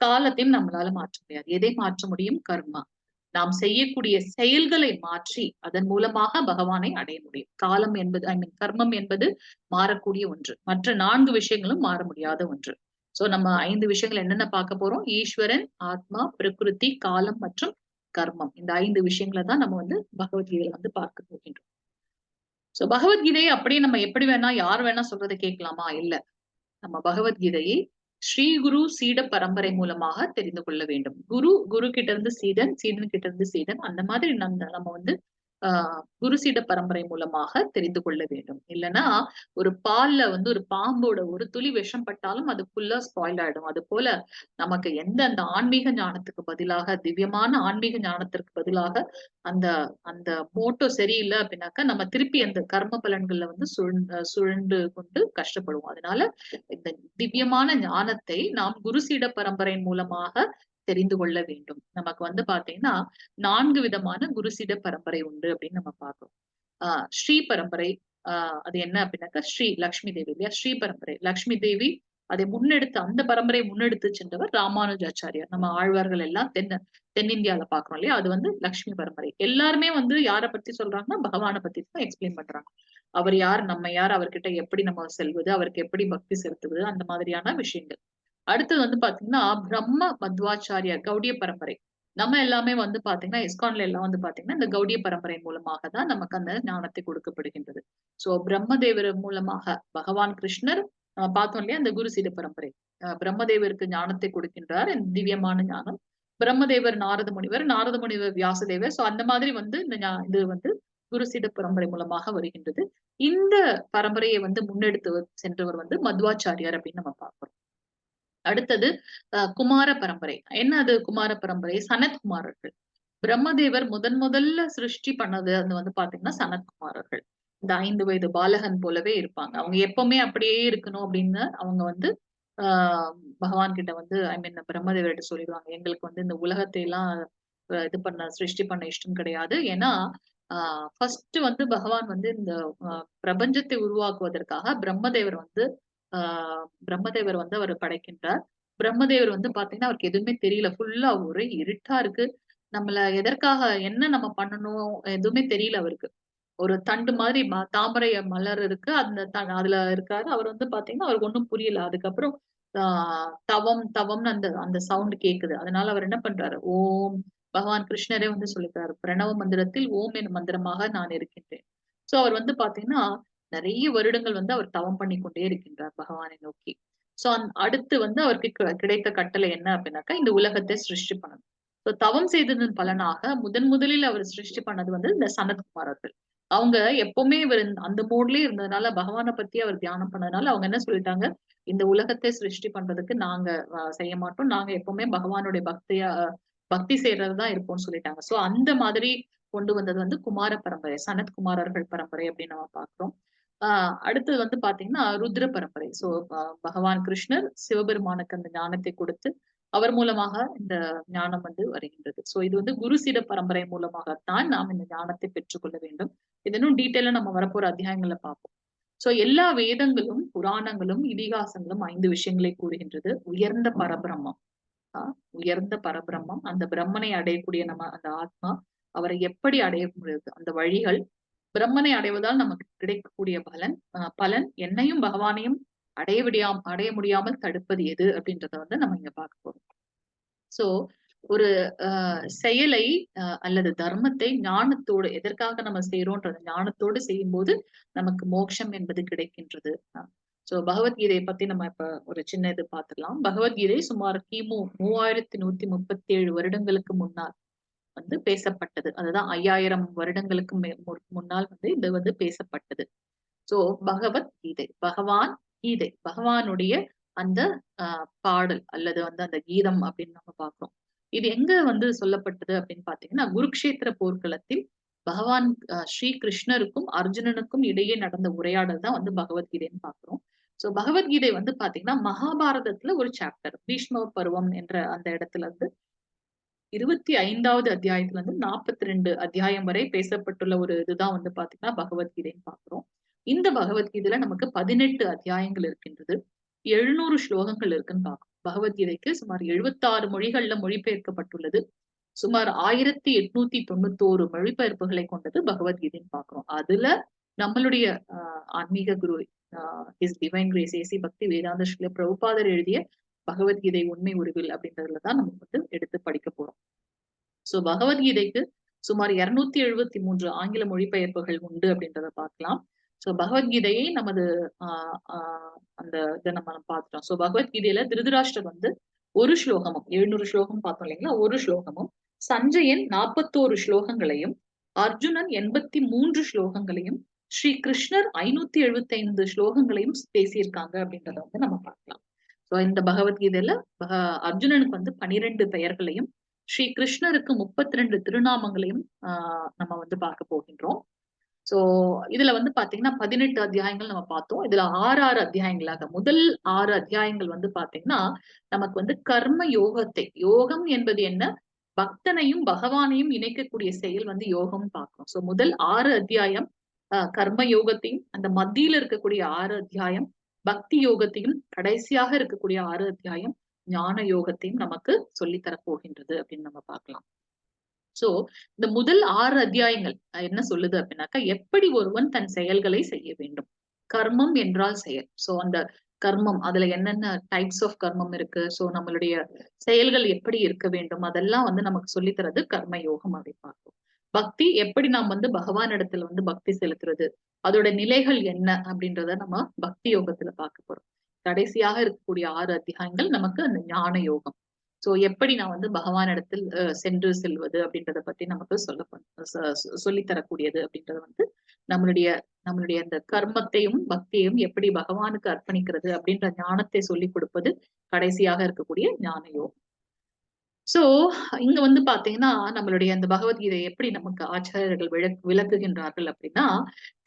காலத்தையும் நம்மளால மாற்ற முடியாது. எதை மாற்ற முடியும்? கர்மா. நாம் செய்யக்கூடிய செயல்களை மாற்றி அதன் மூலமாக பகவானை அடைய முடியும். காலம் என்பது கர்மம் என்பது மாறக்கூடிய ஒன்று. மற்ற 4 விஷயங்களும் மாற முடியாத ஒன்று. சோ நம்ம 5 விஷயங்கள் என்னென்ன பார்க்க போறோம்? ஈஸ்வரன், ஆத்மா, பிரகிருதி, காலம் மற்றும் கர்மம். இந்த 5 விஷயங்களை தான் நம்ம வந்து பகவத்கீதையில வந்து பார்க்க போகின்றோம். சோ பகவத்கீதையை அப்படியே நம்ம எப்படி வேணா யார் வேணா சொல்றதை கேட்கலாமா? இல்ல. நம்ம பகவத்கீதையை ஸ்ரீ குரு சீட பரம்பரை மூலமாக தெரிந்து கொள்ள வேண்டும். குரு கிட்ட இருந்து சீடன், சீடன் கிட்ட இருந்து சீடன், அந்த மாதிரி நம்ம வந்து குரு சீட பரம்பரை மூலமாக தெரிந்து கொள்ள வேண்டும். இல்லைன்னா ஒரு பால்ல வந்து ஒரு பாம்போட ஒரு துளி விஷம் பட்டாலும் அது ஃபுல்லா ஸ்பாயில் ஆயிடும். அது போல நமக்கு அந்த ஆன்மீக ஞானத்துக்கு பதிலாக, திவ்யமான ஆன்மீக ஞானத்திற்கு பதிலாக அந்த அந்த மோட்டோ சரியில்லை அப்படின்னாக்கா நம்ம திருப்பி அந்த கர்ம பலன்கள்ல வந்து சுழண்டு கொண்டு கஷ்டப்படுவோம். அதனால இந்த திவ்யமான ஞானத்தை நாம் குரு சீட பரம்பரையின் மூலமாக தெரிந்து கொள்ள வேண்டும். நமக்கு வந்து பாத்தீங்கன்னா 4 விதமான குருசிட பரம்பரை உண்டு அப்படின்னு நம்ம பார்க்கிறோம். ஸ்ரீ பரம்பரை அது என்ன அப்படின்னாக்கா ஸ்ரீ லக்ஷ்மி தேவி இல்லையா? ஸ்ரீ பரம்பரை லக்ஷ்மி தேவி அதை முன்னெடுத்து அந்த பரம்பரையை முன்னெடுத்து சென்றவர் ராமானுஜாச்சாரியார். நம்ம ஆழ்வார்கள் எல்லாம் தென்னிந்தியால பாக்குறோம் இல்லையா? அது வந்து லக்ஷ்மி பரம்பரை. எல்லாருமே வந்து யாரை பத்தி சொல்றாங்கன்னா பகவானை பத்தி தான் எக்ஸ்பிளைன் பண்றாங்க. அவர் யார், நம்ம யார், அவர்கிட்ட எப்படி நம்ம செல்வது, அவருக்கு எப்படி பக்தி செலுத்துவது, அந்த மாதிரியான விஷயங்கள். அடுத்தது வந்து பாத்தீங்கன்னா பிரம்ம மத்வாச்சாரியா கௌடிய பரம்பரை. நம்ம எல்லாமே வந்து பாத்தீங்கன்னா இஸ்கான்ல எல்லாம் வந்து பாத்தீங்கன்னா இந்த கௌடிய பரம்பரை மூலமாக தான் நமக்கு அந்த ஞானத்தை கொடுக்கப்படுகின்றது. சோ பிரம்மதேவர் மூலமாக பகவான் கிருஷ்ணர் பார்த்தோம் இல்லையா? அந்த குரு சீட பரம்பரை. பிரம்மதேவருக்கு ஞானத்தை கொடுக்கின்றார், இந்த திவ்யமான ஞானம். பிரம்மதேவர் நாரத முனிவர், நாரத முனிவர் வியாசதேவர். சோ அந்த மாதிரி வந்து இது வந்து குருசிட பரம்பரை மூலமாக வருகின்றது. இந்த பரம்பரையை வந்து முன்னெடுத்து சென்றவர் வந்து மத்வாச்சாரியார் அப்படின்னு நம்ம பார்க்கிறோம். அடுத்தது குமார பரம்பரை. என்ன அது குமார பரம்பரை? சனத்குமாரர்கள். பிரம்மதேவர் முதல்ல சிருஷ்டி பண்ணது அது வந்து பாத்தீங்கன்னா சனத்குமாரர்கள். இந்த 5 வயது பாலகன் போலவே இருப்பாங்க. அவங்க எப்பவுமே அப்படியே இருக்கணும் அப்படின்னு அவங்க வந்து ஆஹ் பகவான் கிட்ட வந்து பிரம்மதேவர்கிட்ட சொல்லிடுவாங்க. எங்களுக்கு வந்து இந்த உலகத்தை எல்லாம் இது பண்ண சிருஷ்டி பண்ண இஷ்டம் கிடையாது. ஏன்னா ஃபர்ஸ்ட் வந்து பகவான் வந்து இந்த பிரபஞ்சத்தை உருவாக்குவதற்காக பிரம்மதேவர் வந்து அவர் படைக்கின்றார். பிரம்மதேவர் வந்து பாத்தீங்கன்னா அவருக்கு எதுவுமே தெரியல. ஃபுல்லா ஒரே இருட்டா இருக்கு. நம்மள எதற்காக என்ன நம்ம பண்ணணும் எதுவுமே தெரியல அவருக்கு. ஒரு தண்டு மாதிரி தாமரை மலர் இருக்கு. அதுல இருக்காரு. அவர் வந்து பாத்தீங்கன்னா அவருக்கு ஒண்ணும் புரியல. அதுக்கப்புறம் தவம்னு அந்த அந்த சவுண்ட் கேக்குது. அதனால அவர் என்ன பண்றாரு? ஓம் பகவான் கிருஷ்ணரே வந்து சொல்லிக்கிறாரு. பிரணவ மந்திரத்தில் ஓம் எனும் மந்திரமாக நான் இருக்கின்றேன். சோ அவர் வந்து பாத்தீங்கன்னா நிறைய வருடங்கள் வந்து அவர் தவம் பண்ணி கொண்டே இருக்கின்றார் பகவானை நோக்கி. சோ அடுத்து வந்து அவருக்கு கிடைத்த கட்டளை என்ன அப்படின்னாக்கா இந்த உலகத்தை சிருஷ்டி பண்ணணும். சோ தவம் செய்ததன் பலனாக முதலில் அவர் சிருஷ்டி பண்ணது வந்து இந்த சனத்குமாரர்கள். அவங்க எப்பவுமே இவர் அந்த மூட்லயே இருந்ததுனால பகவானை பத்தி அவர் தியானம் பண்ணதுனால அவங்க என்ன சொல்லிட்டாங்க, இந்த உலகத்தை சிருஷ்டி பண்றதுக்கு நாங்க செய்ய மாட்டோம். நாங்க எப்பவுமே பகவானுடைய பக்தி செய்யறதுதான் இருப்போம்னு சொல்லிட்டாங்க. சோ அந்த மாதிரி கொண்டு வந்தது வந்து குமார பரம்பரை, சனத்குமாரர்கள் பரம்பரை அப்படின்னு நம்ம பாக்குறோம். அடுத்தது வந்து பாத்தீங்கன்னா ருத்ர பரம்பரை. சோ பகவான் கிருஷ்ணர் சிவபெருமானுக்கு அந்த ஞானத்தை கொடுத்து அவர் மூலமாக இந்த ஞானம் வந்து வருகின்றது. சோ இது வந்து குருசிட பரம்பரை மூலமாகத்தான் நாம் இந்த ஞானத்தை பெற்றுக்கொள்ள வேண்டும். இது இன்னும் டீட்டெயிலா நம்ம வரப்போற அத்தியாயங்கள்ல பார்ப்போம். சோ எல்லா வேதங்களும் புராணங்களும் இதிகாசங்களும் 5 விஷயங்களை கூறுகின்றது. உயர்ந்த பரபிரம்மம், உயர்ந்த பரபிரம்மம், அந்த பிரம்மனை அடையக்கூடிய நம்ம அந்த ஆத்மா, அவரை எப்படி அடைய முடியுது, அந்த வழிகள், பிரம்மனை அடைவதால் நமக்கு கிடைக்கக்கூடிய பலன் என்னையும் பகவானையும் அடைய முடியாமல் தடுப்பது எது அப்படின்றத வந்து நம்ம இங்க பார்க்க போறோம். சோ ஒரு செயலை அல்லது தர்மத்தை ஞானத்தோடு எதற்காக நம்ம செய்யறோம்ன்றது ஞானத்தோடு செய்யும் போது நமக்கு மோட்சம் என்பது கிடைக்கின்றது. சோ பகவத்கீதையை பத்தி நம்ம இப்ப ஒரு சின்ன இது பார்த்துக்கலாம். பகவத்கீதை சுமார் கிமு 3137 வருடங்களுக்கு முன்னால் வந்து பேசப்பட்டது. அதுதான் 5000 வருடங்களுக்கு முன்னால் வந்து இது வந்து பேசப்பட்டது. சோ பகவத்கீதை, பகவானுடைய அந்த பாடல் அல்லது வந்து அந்த கீதம் அப்படின்னு நம்ம பார்க்கிறோம். இது எங்க வந்து சொல்லப்பட்டது அப்படின்னு பாத்தீங்கன்னா குருக்ஷேத்திர போர்க்களத்தில் பகவான் ஸ்ரீ கிருஷ்ணருக்கும் அர்ஜுனனுக்கும் இடையே நடந்த உரையாடல் தான் வந்து பகவத்கீதைன்னு பாக்குறோம். சோ பகவத்கீதை வந்து பாத்தீங்கன்னா மகாபாரதத்துல ஒரு சாப்டர், பீஷ்ம பருவம் என்ற அந்த இடத்துல இருந்து 25வது அத்தியாயத்துல இருந்து 42 அத்தியாயம் வரை பேசப்பட்டுள்ள ஒரு இதுதான் வந்து பாத்தீங்கன்னா பகவத்கீதைன்னு பாக்குறோம். இந்த பகவத்கீதையில நமக்கு 18 அத்தியாயங்கள் இருக்கின்றது. 700 ஸ்லோகங்கள் இருக்குன்னு பார்க்கணும். பகவத்கீதைக்கு சுமார் 76 மொழிகள்ல மொழிபெயர்க்கப்பட்டுள்ளது. சுமார் 1891 மொழிபெயர்ப்புகளை கொண்டது பகவத்கீதைன்னு பாக்குறோம். அதுல நம்மளுடைய ஆன்மீக குரு ஹிஸ் டிவைன் கிரேஸ் ஏசி பக்தி வேதாந்த ஸ்ரீல பிரபுபாதர் எழுதிய பகவத்கீதை உண்மை உருவில் அப்படின்றதுலதான் நம்ம வந்து எடுத்து படிக்க போறோம். சோ பகவத்கீதைக்கு சுமார் 273 ஆங்கில மொழிபெயர்ப்புகள் உண்டு அப்படின்றத பார்க்கலாம். சோ பகவத்கீதையை நமது அந்த இதை நம்ம பார்த்துட்டோம். சோ பகவத்கீதையில திருதராஷ்டிரர் வந்து ஒரு ஸ்லோகமும் 700 ஸ்லோகம் பார்த்தோம் இல்லைங்களா, ஒரு ஸ்லோகமும், சஞ்சயன் 41 ஸ்லோகங்களையும், அர்ஜுனன் 83 ஸ்லோகங்களையும், ஸ்ரீ கிருஷ்ணர் 575 ஸ்லோகங்களையும் பேசியிருக்காங்க அப்படின்றத வந்து நம்ம பார்க்கலாம். சோ இந்த பகவத்கீதையில அர்ஜுனனுக்கு வந்து 12 பெயர்களையும், ஸ்ரீ கிருஷ்ணருக்கு 32 திருநாமங்களையும் நம்ம வந்து பார்க்க போகின்றோம். சோ இதுல வந்து பாத்தீங்கன்னா 18 அத்தியாயங்கள் நம்ம பார்த்தோம். இதுல 6 அத்தியாயங்களாக முதல் 6 அத்தியாயங்கள் வந்து பாத்தீங்கன்னா நமக்கு வந்து கர்ம யோகம் என்பது என்ன, பக்தனையும் பகவானையும் இணைக்கக்கூடிய செயல் வந்து யோகம் பார்க்கணும். சோ முதல் 6 அத்தியாயம் கர்ம யோகத்தையும், அந்த மத்தியில இருக்கக்கூடிய 6 அத்தியாயம் பக்தி யோகத்தையும், கடைசியாக இருக்கக்கூடிய 6 அத்தியாயம் ஞான யோகத்தையும் நமக்கு சொல்லி தரப்போகின்றது அப்படின்னு நம்ம பார்க்கலாம். சோ இந்த முதல் 6 அத்தியாயங்கள் என்ன சொல்லுது அப்படின்னாக்கா எப்படி ஒருவன் தன் செயல்களை செய்ய வேண்டும். கர்மம் என்றால் செயல். சோ அந்த கர்மம் அதுல என்னென்ன டைப்ஸ் ஆஃப் கர்மம் இருக்கு, சோ நம்மளுடைய செயல்கள் எப்படி இருக்க வேண்டும், அதெல்லாம் வந்து நமக்கு சொல்லி தரது கர்ம யோகம் அப்படின்னு பார்ப்போம். பக்தி எப்படி நாம் வந்து பகவான் இடத்துல வந்து பக்தி செலுத்துறது, அதோட நிலைகள் என்ன அப்படின்றத நம்ம பக்தி யோகத்துல பார்க்க போறோம். கடைசியாக இருக்கக்கூடிய 6 அத்தியாயங்கள் நமக்கு அந்த ஞான யோகம். சோ எப்படி நான் வந்து பகவானிடத்தில் சென்று செல்வது அப்படின்றத பத்தி நமக்கு சொல்லித் தரக்கூடியது அப்படின்றது வந்து நம்மளுடைய நம்மளுடைய அந்த கர்மத்தையும் பக்தியையும் எப்படி பகவானுக்கு அர்ப்பணிக்கிறது அப்படின்ற ஞானத்தை சொல்லிக் கொடுப்பது கடைசியாக இருக்கக்கூடிய ஞான யோகம். சோ இங்க வந்து பாத்தீங்கன்னா நம்மளுடைய அந்த பகவத்கீதை எப்படி நமக்கு ஆச்சாரியர்கள் விளக்குகின்றார்கள் அப்படின்னா,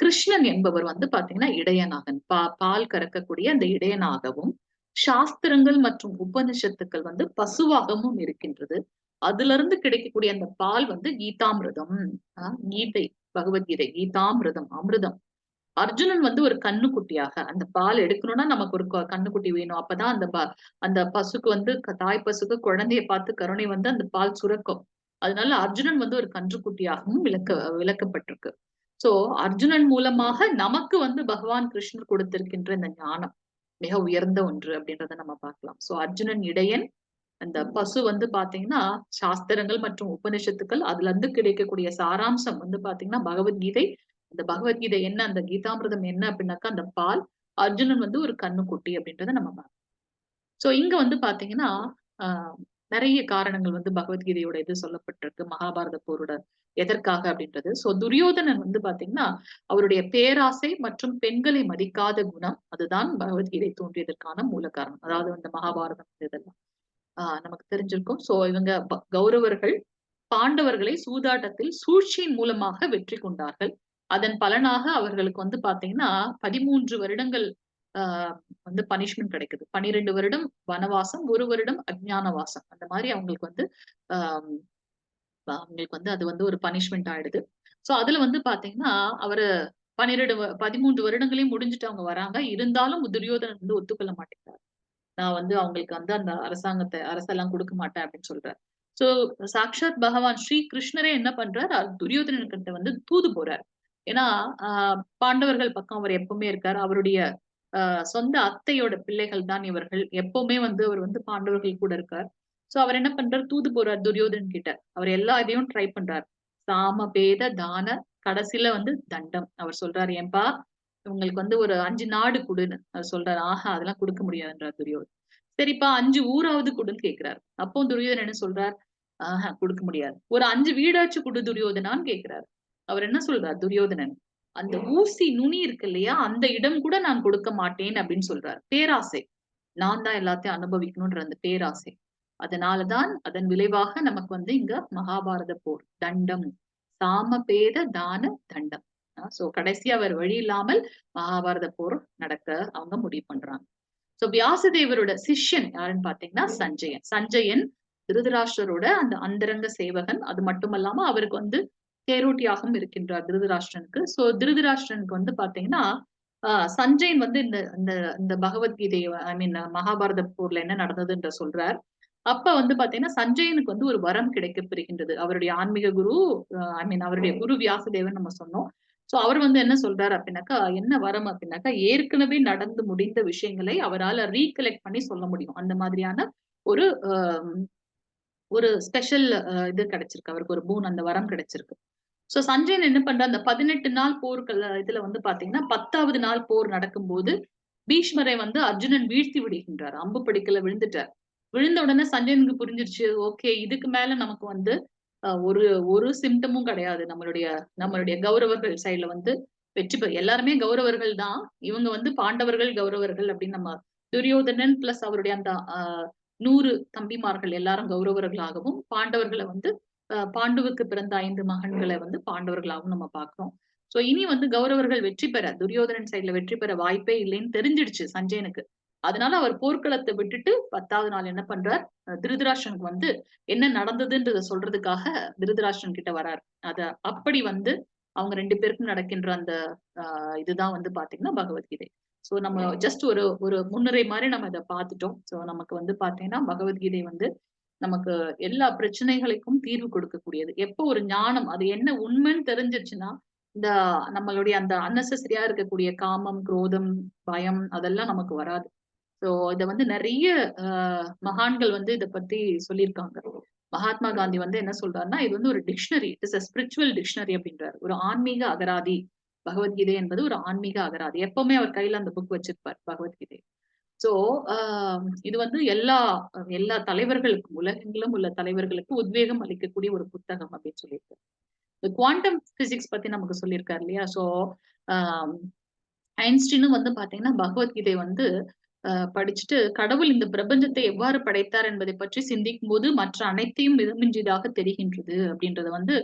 கிருஷ்ணன் என்பவர் வந்து பாத்தீங்கன்னா இடையனாகன். பால் கறக்கக்கூடிய அந்த இடையனாகவும், சாஸ்திரங்கள் மற்றும் உபனிஷத்துக்கள் வந்து பசுவாகவும் இருக்கின்றது. அதுல இருந்து கிடைக்கக்கூடிய அந்த பால் வந்து கீதாமிருதம். கீதை, பகவத்கீதை, கீதாமிருதம், அமிர்தம். அர்ஜுனன் வந்து ஒரு கண்ணுக்குட்டியாக அந்த பால் எடுக்கணும்னா நமக்கு ஒரு கண்ணுக்குட்டி வேணும். அப்பதான் அந்த பசுக்கு வந்து தாய் பசுக்கு குழந்தையை பார்த்து கருணை வந்து அந்த பால் சுரக்கும். அதனால அர்ஜுனன் வந்து ஒரு கன்றுக்குட்டியாகவும் விளக்கப்பட்டிருக்கு. சோ அர்ஜுனன் மூலமாக நமக்கு வந்து பகவான் கிருஷ்ணர் கொடுத்திருக்கின்ற இந்த ஞானம் மிக உயர்ந்த ஒன்று அப்படின்றத நம்ம பார்க்கலாம். சோ அர்ஜுனன் இடையன், அந்த பசு வந்து பாத்தீங்கன்னா சாஸ்திரங்கள் மற்றும் உபனிஷத்துக்கள், அதுல இருந்து கிடைக்கக்கூடிய சாராம்சம் வந்து பாத்தீங்கன்னா பகவத்கீதை. அந்த பகவத்கீதை என்ன, அந்த கீதாமிர்தம் என்ன அப்படின்னாக்கா அந்த பால். அர்ஜுனன் வந்து ஒரு கண்ணுக்குட்டி அப்படின்றத நம்ம பார்க்கலாம். சோ இங்க வந்து பாத்தீங்கன்னா ஆஹ் நிறைய காரணங்கள் வந்து பகவத்கீதையோட இது சொல்லப்பட்டிருக்கு. மகாபாரத போரோட எதற்காக அப்படின்றது. சோ துரியோதனன் வந்து பாத்தீங்கன்னா அவருடைய பேராசை மற்றும் பெண்களை மதிக்காத குணம், அதுதான் பகவத்கீதை தோன்றியதற்கான மூல காரணம். அதாவது அந்த மகாபாரதம் இதெல்லாம் நமக்கு தெரிஞ்சிருக்கும். சோ இவங்க கௌரவர்கள் பாண்டவர்களை சூதாட்டத்தில் சூழ்ச்சியின் மூலமாக வெற்றி கொண்டார்கள். அதன் பலனாக அவர்களுக்கு வந்து பாத்தீங்கன்னா 13 வருடங்கள் வந்து பனிஷ்மெண்ட் கிடைக்குது. 12 வருடம் வனவாசம், 1 வருடம் அஜ்ஞானவாசம். அந்த மாதிரி அவங்களுக்கு வந்து ஆஹ் அவங்களுக்கு வந்து அது வந்து ஒரு பனிஷ்மெண்ட் ஆயிடுது. சோ அதுல வந்து பாத்தீங்கன்னா அவரு 13 வருடங்களையும் முடிஞ்சுட்டு அவங்க வராங்க. இருந்தாலும் துரியோதனன் வந்து ஒத்துக்கொள்ள மாட்டேங்கிறார். நான் வந்து அவங்களுக்கு வந்து அந்த அரசெல்லாம் கொடுக்க மாட்டேன் அப்படின்னு சொல்றாரு. சோ சாக்ஷாத் பகவான் ஸ்ரீ கிருஷ்ணரே என்ன பண்றாரு, துரியோதனன்கிட்ட வந்து தூது போறாரு. ஏன்னா பாண்டவர்கள் பக்கம் அவர் எப்பவுமே இருக்காரு. அவருடைய சொந்த அத்தையோட பிள்ளைகள் தான் இவர்கள். எப்பவுமே வந்து அவர் வந்து பாண்டவர்கள் கூட இருக்கார். சோ அவர் என்ன பண்றாரு, தூது போறார் துரியோதனன் கிட்ட. அவர் எல்லா இதையும் ட்ரை பண்றாரு. சாம பேத தான, கடைசியில வந்து தண்டம். அவர் சொல்றாரு, ஏன்பா உங்களுக்கு வந்து ஒரு 5 நாடு கொடுன்னு அவர் சொல்றாரு. ஆஹா அதெல்லாம் கொடுக்க முடியாதுன்றார் துரியோதனன். சரிப்பா 5 ஊராவது கொடுன்னு கேட்கிறாரு. அப்போ துரியோதனன் என்ன சொல்றார், ஆஹா கொடுக்க முடியாது. ஒரு 5 வீடாச்சும் கொடு துரியோதனான்னு கேட்கிறாரு. அவர் என்ன சொல்றார் துரியோதனன், அந்த ஊசி நுனி இருக்கு இல்லையா, அந்த இடம் கூட நான் கொடுக்க மாட்டேன் அப்படின்னு சொல்றாரு. பேராசை, நான் தான் எல்லாத்தையும் அனுபவிக்கணும்ன்ற அந்த பேராசை. அதனாலதான் அதன் விளைவாக நமக்கு வந்து இங்க மகாபாரத போர், தண்டம், சாம பேத தான தண்டம். சோ கடைசி அவர் வழி இல்லாமல் மகாபாரத போர் நடக்க அவங்க முடிவு பண்றாங்க. சோ வியாசதேவரோட சிஷ்யன் யாருன்னு பாத்தீங்கன்னா சஞ்சயன். சஞ்சயன் திருதராஷ்டிரரோட அந்த அந்தரங்க சேவகன். அது மட்டுமல்லாம அவருக்கு வந்து தேரோட்டியாகவும் இருக்கின்றார் திருதராஷ்டிரனுக்கு. சோ திருதராஷ்டிரனுக்கு வந்து பாத்தீங்கன்னா சஞ்சயன் வந்து இந்த இந்த இந்த பகவத்கீதை ஐ மீன் மகாபாரத போர்ல என்ன நடந்ததுன்ற சொல்றார். அப்ப வந்து பாத்தீங்கன்னா சஞ்சயனுக்கு வந்து ஒரு வரம் கிடைக்கப்பெறுகின்றது. அவருடைய ஆன்மீக குரு ஐ மீன் அவருடைய குரு வியாசதேவன் நம்ம சொன்னோம். சோ அவர் வந்து என்ன சொல்றாரு அப்படின்னாக்கா, என்ன வரம் அப்படின்னாக்கா, ஏற்கனவே நடந்து முடிந்த விஷயங்களை அவரால ரீகலெக்ட் பண்ணி சொல்ல முடியும். அந்த மாதிரியான ஒரு ஒரு ஸ்பெஷல் இது கிடைச்சிருக்கு. அவருக்கு ஒரு பூன், அந்த வரம் கிடைச்சிருக்கு. சோ சஞ்சயன் என்ன பண்றார், அந்த 18 நாள் போர்கள் இதுல வந்து பாத்தீங்கன்னா 10வது நாள் போர் நடக்கும்போது பீஷ்மரை வந்து அர்ஜுனன் வீழ்த்தி விடுகின்றார். அம்பு பிடிக்கல, விழுந்துட்டார். விழுந்த உடனே சஞ்சயனுக்கு புரிஞ்சிருச்சு, ஓகே இதுக்கு மேல நமக்கு வந்து ஒரு ஒரு சிம்டமும் கிடையாது. நம்மளுடைய நம்மளுடைய கௌரவர்கள் சைடுல வந்து வெற்றி பெற எல்லாருமே கௌரவர்கள் தான். இவங்க வந்து பாண்டவர்கள் கௌரவர்கள் அப்படின்னு நம்ம துரியோதனன் பிளஸ் அவருடைய அந்த 100 தம்பிமார்கள் எல்லாரும் கௌரவர்களாகவும், பாண்டவர்களை வந்து பாண்டுவுக்கு பிறந்த 5 மகன்களை வந்து பாண்டவர்களாகவும் நம்ம பார்க்கிறோம். சோ இனி வந்து கௌரவர்கள் வெற்றி பெற, துரியோதனன் சைடுல வெற்றி பெற வாய்ப்பே இல்லைன்னு தெரிஞ்சிடுச்சு சஞ்சயனுக்கு. அதனால அவர் போர்க்களத்தை விட்டுட்டு 10வது நாள் என்ன பண்றார், திருதராஷ்டிரனுக்கு வந்து என்ன நடந்ததுன்றத சொல்றதுக்காக திருதராஷ்டிரன் கிட்ட வரார். அத அப்படி வந்து அவங்க 2 பேருக்கும் நடக்கின்ற அந்த இதுதான் வந்து பாத்தீங்கன்னா பகவத்கீதை. சோ நம்ம ஜஸ்ட் ஒரு ஒரு முன்னுரை மாதிரி நம்ம இதை பார்த்துட்டோம். சோ நமக்கு வந்து பாத்தீங்கன்னா பகவத்கீதை வந்து நமக்கு எல்லா பிரச்சனைகளுக்கும் தீர்வு கொடுக்கக்கூடியது. எப்போ ஒரு ஞானம் அது என்ன உண்மைன்னு தெரிஞ்சிருச்சுன்னா, இந்த நம்மளுடைய அந்த அன்னெசரியா இருக்கக்கூடிய காமம், குரோதம், பயம் அதெல்லாம் நமக்கு வராது. சோ இத வந்து நிறைய மகான்கள் வந்து இத பத்தி சொல்லியிருக்காங்க. மகாத்மா காந்தி வந்து என்ன சொல்றாருன்னா, இது வந்து ஒரு dictionary, it is a spiritual dictionary அப்படின்றாரு. ஒரு ஆன்மீக அகராதி. பகவத்கீதை என்பது ஒரு ஆன்மீக அகராதி. எப்பவுமே அவர் கையில அந்த புக் வச்சிருப்பார் பகவத்கீதை. சோ இது வந்து எல்லா எல்லா தலைவர்களுக்கும், உலகெங்கிலும் உள்ள தலைவர்களுக்கு உத்வேகம் அளிக்கக்கூடிய ஒரு புத்தகம் அப்படின்னு சொல்லியிருக்காரு. இந்த குவாண்டம் பிசிக்ஸ் பத்தி நமக்கு சொல்லியிருக்காரு இல்லையா? சோ ஐன்ஸ்டீனும் வந்து பாத்தீங்கன்னா பகவத்கீதை வந்து படிச்சுட்டு கடவுள் இந்த பிரபஞ்சத்தை எவ்வாறு படைத்தார் என்பதை பற்றி சிந்திக்கும் போது மற்ற அனைத்தையும் மிதமிஞ்சியதாக தெரிகின்றது அப்படின்றத வந்து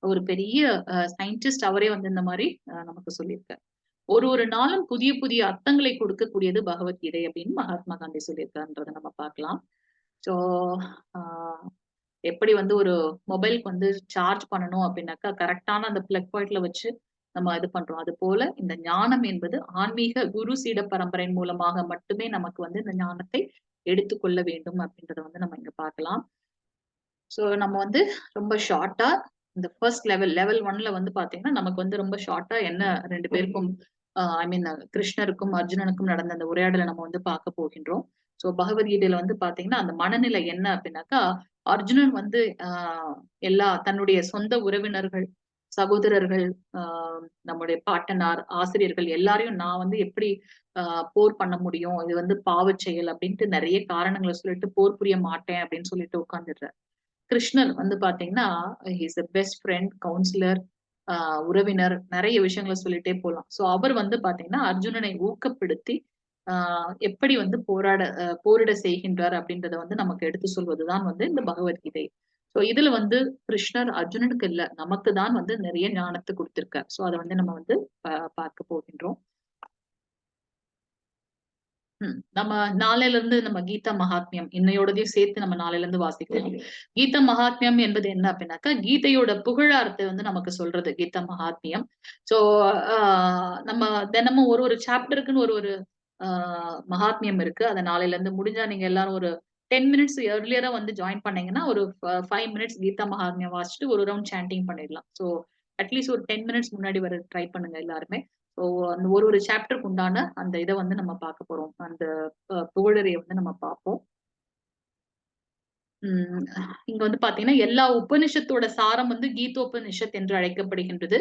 ஒரு பெரிய சயின்டிஸ்ட் அவரே வந்து இந்த மாதிரி நமக்கு சொல்லியிருக்காரு. ஒரு ஒரு நாளும் புதிய புதிய அர்த்தங்களை கொடுக்கக்கூடியது பகவத்கீதை அப்படின்னு மகாத்மா காந்தி சொல்லியிருக்காருன்றதை நம்ம பார்க்கலாம். ஸோ எப்படி வந்து ஒரு மொபைலுக்கு வந்து சார்ஜ் பண்ணணும் அப்படின்னாக்கா கரெக்டான அந்த பிளக் பாயிண்ட்ல வச்சு நம்ம இது பண்றோம். அது போல இந்த ஞானம் என்பது ஆன்மீக குரு சீட பரம்பரையின் மூலமாக மட்டுமே நமக்கு வந்து இந்த ஞானத்தை எடுத்துக்கொள்ள வேண்டும் அப்படின்றத வந்து நம்ம இங்க பார்க்கலாம். சோ நம்ம வந்து ரொம்ப ஷார்ட்டா இந்த ஃபர்ஸ்ட் லெவல் 1ல வந்து பாத்தீங்கன்னா நமக்கு வந்து ரொம்ப ஷார்ட்டா என்ன 2 பேருக்கும் ஐ மீன் கிருஷ்ணருக்கும் அர்ஜுனனுக்கும் நடந்த அந்த உரையாடலை நம்ம வந்து பார்க்க போகின்றோம். சோ பகவத்கீதையில வந்து பாத்தீங்கன்னா அந்த மனநிலை என்ன அப்படின்னாக்கா அர்ஜுனன் வந்து எல்லா தன்னுடைய சொந்த உறவினர்கள், சகோதரர்கள், நம்முடைய பாட்டனார், ஆசிரியர்கள் எல்லாரையும் நான் வந்து எப்படி போர் பண்ண முடியும்? இது வந்து பாவச் செயல் அப்படின்ட்டு நிறைய காரணங்களை சொல்லிட்டு போர் புரிய மாட்டேன் அப்படின்னு சொல்லிட்டு உட்கார்ந்துடுறார். கிருஷ்ணர் வந்து பாத்தீங்கன்னா he's the best friend, councillor, உறவினர், நிறைய விஷயங்களை சொல்லிட்டே போலாம். சோ அவர் வந்து பாத்தீங்கன்னா அர்ஜுனனை ஊக்கப்படுத்தி எப்படி வந்து போரிட செய்கின்றார் அப்படின்றத வந்து நமக்கு எடுத்து சொல்வதுதான் வந்து இந்த பகவத்கீதை. சோ இதுல வந்து கிருஷ்ணர் அர்ஜுனனுக்கு இல்ல நமக்கு தான் வந்து நிறைய ஞானத்தை கொடுத்திருக்கார். சோ அதை வந்து நம்ம வந்து பார்க்க போகின்றோம். நம்ம நாளையில இருந்து நம்ம கீதா மகாத்மியம் இன்னையோடதையும் சேர்த்து நம்ம நாளையில இருந்து வாசிக்கலாம். கீதா மகாத்மியம் என்பது என்ன அப்படின்னாக்கா கீதையோட புகழார்த்தை வந்து நமக்கு சொல்றது கீதா மகாத்மியம். சோ நம்ம தினமும் ஒரு ஒரு சாப்டருக்குன்னு ஒரு ஒரு மகாத்மியம் இருக்கு. அத நாளையில இருந்து முடிஞ்சா நீங்க எல்லாரும் ஒரு 10 மினிட்ஸ் ஏர்லியரா வந்து ஜாயின் பண்ணீங்கன்னா ஒரு 5 மினிட்ஸ் கீதா மகாத்மியம் வாசிச்சுட்டு ஒரு ரவுண்ட் சாண்டிங் பண்ணிடலாம். சோ அட்லீஸ்ட் ஒரு 10 மினிட்ஸ் முன்னாடி வர ட்ரை பண்ணுங்க எல்லாருமே. ஸோ அந்த ஒரு ஒரு சாப்டருக்கு உண்டான அந்த இதை வந்து நம்ம பார்க்க போறோம். அந்த புகழறையை வந்து நம்ம பார்ப்போம். இங்க வந்து பாத்தீங்கன்னா எல்லா உபனிஷத்தோட சாரம் வந்து கீதோபனிஷத் என்று அழைக்கப்படுகின்றது.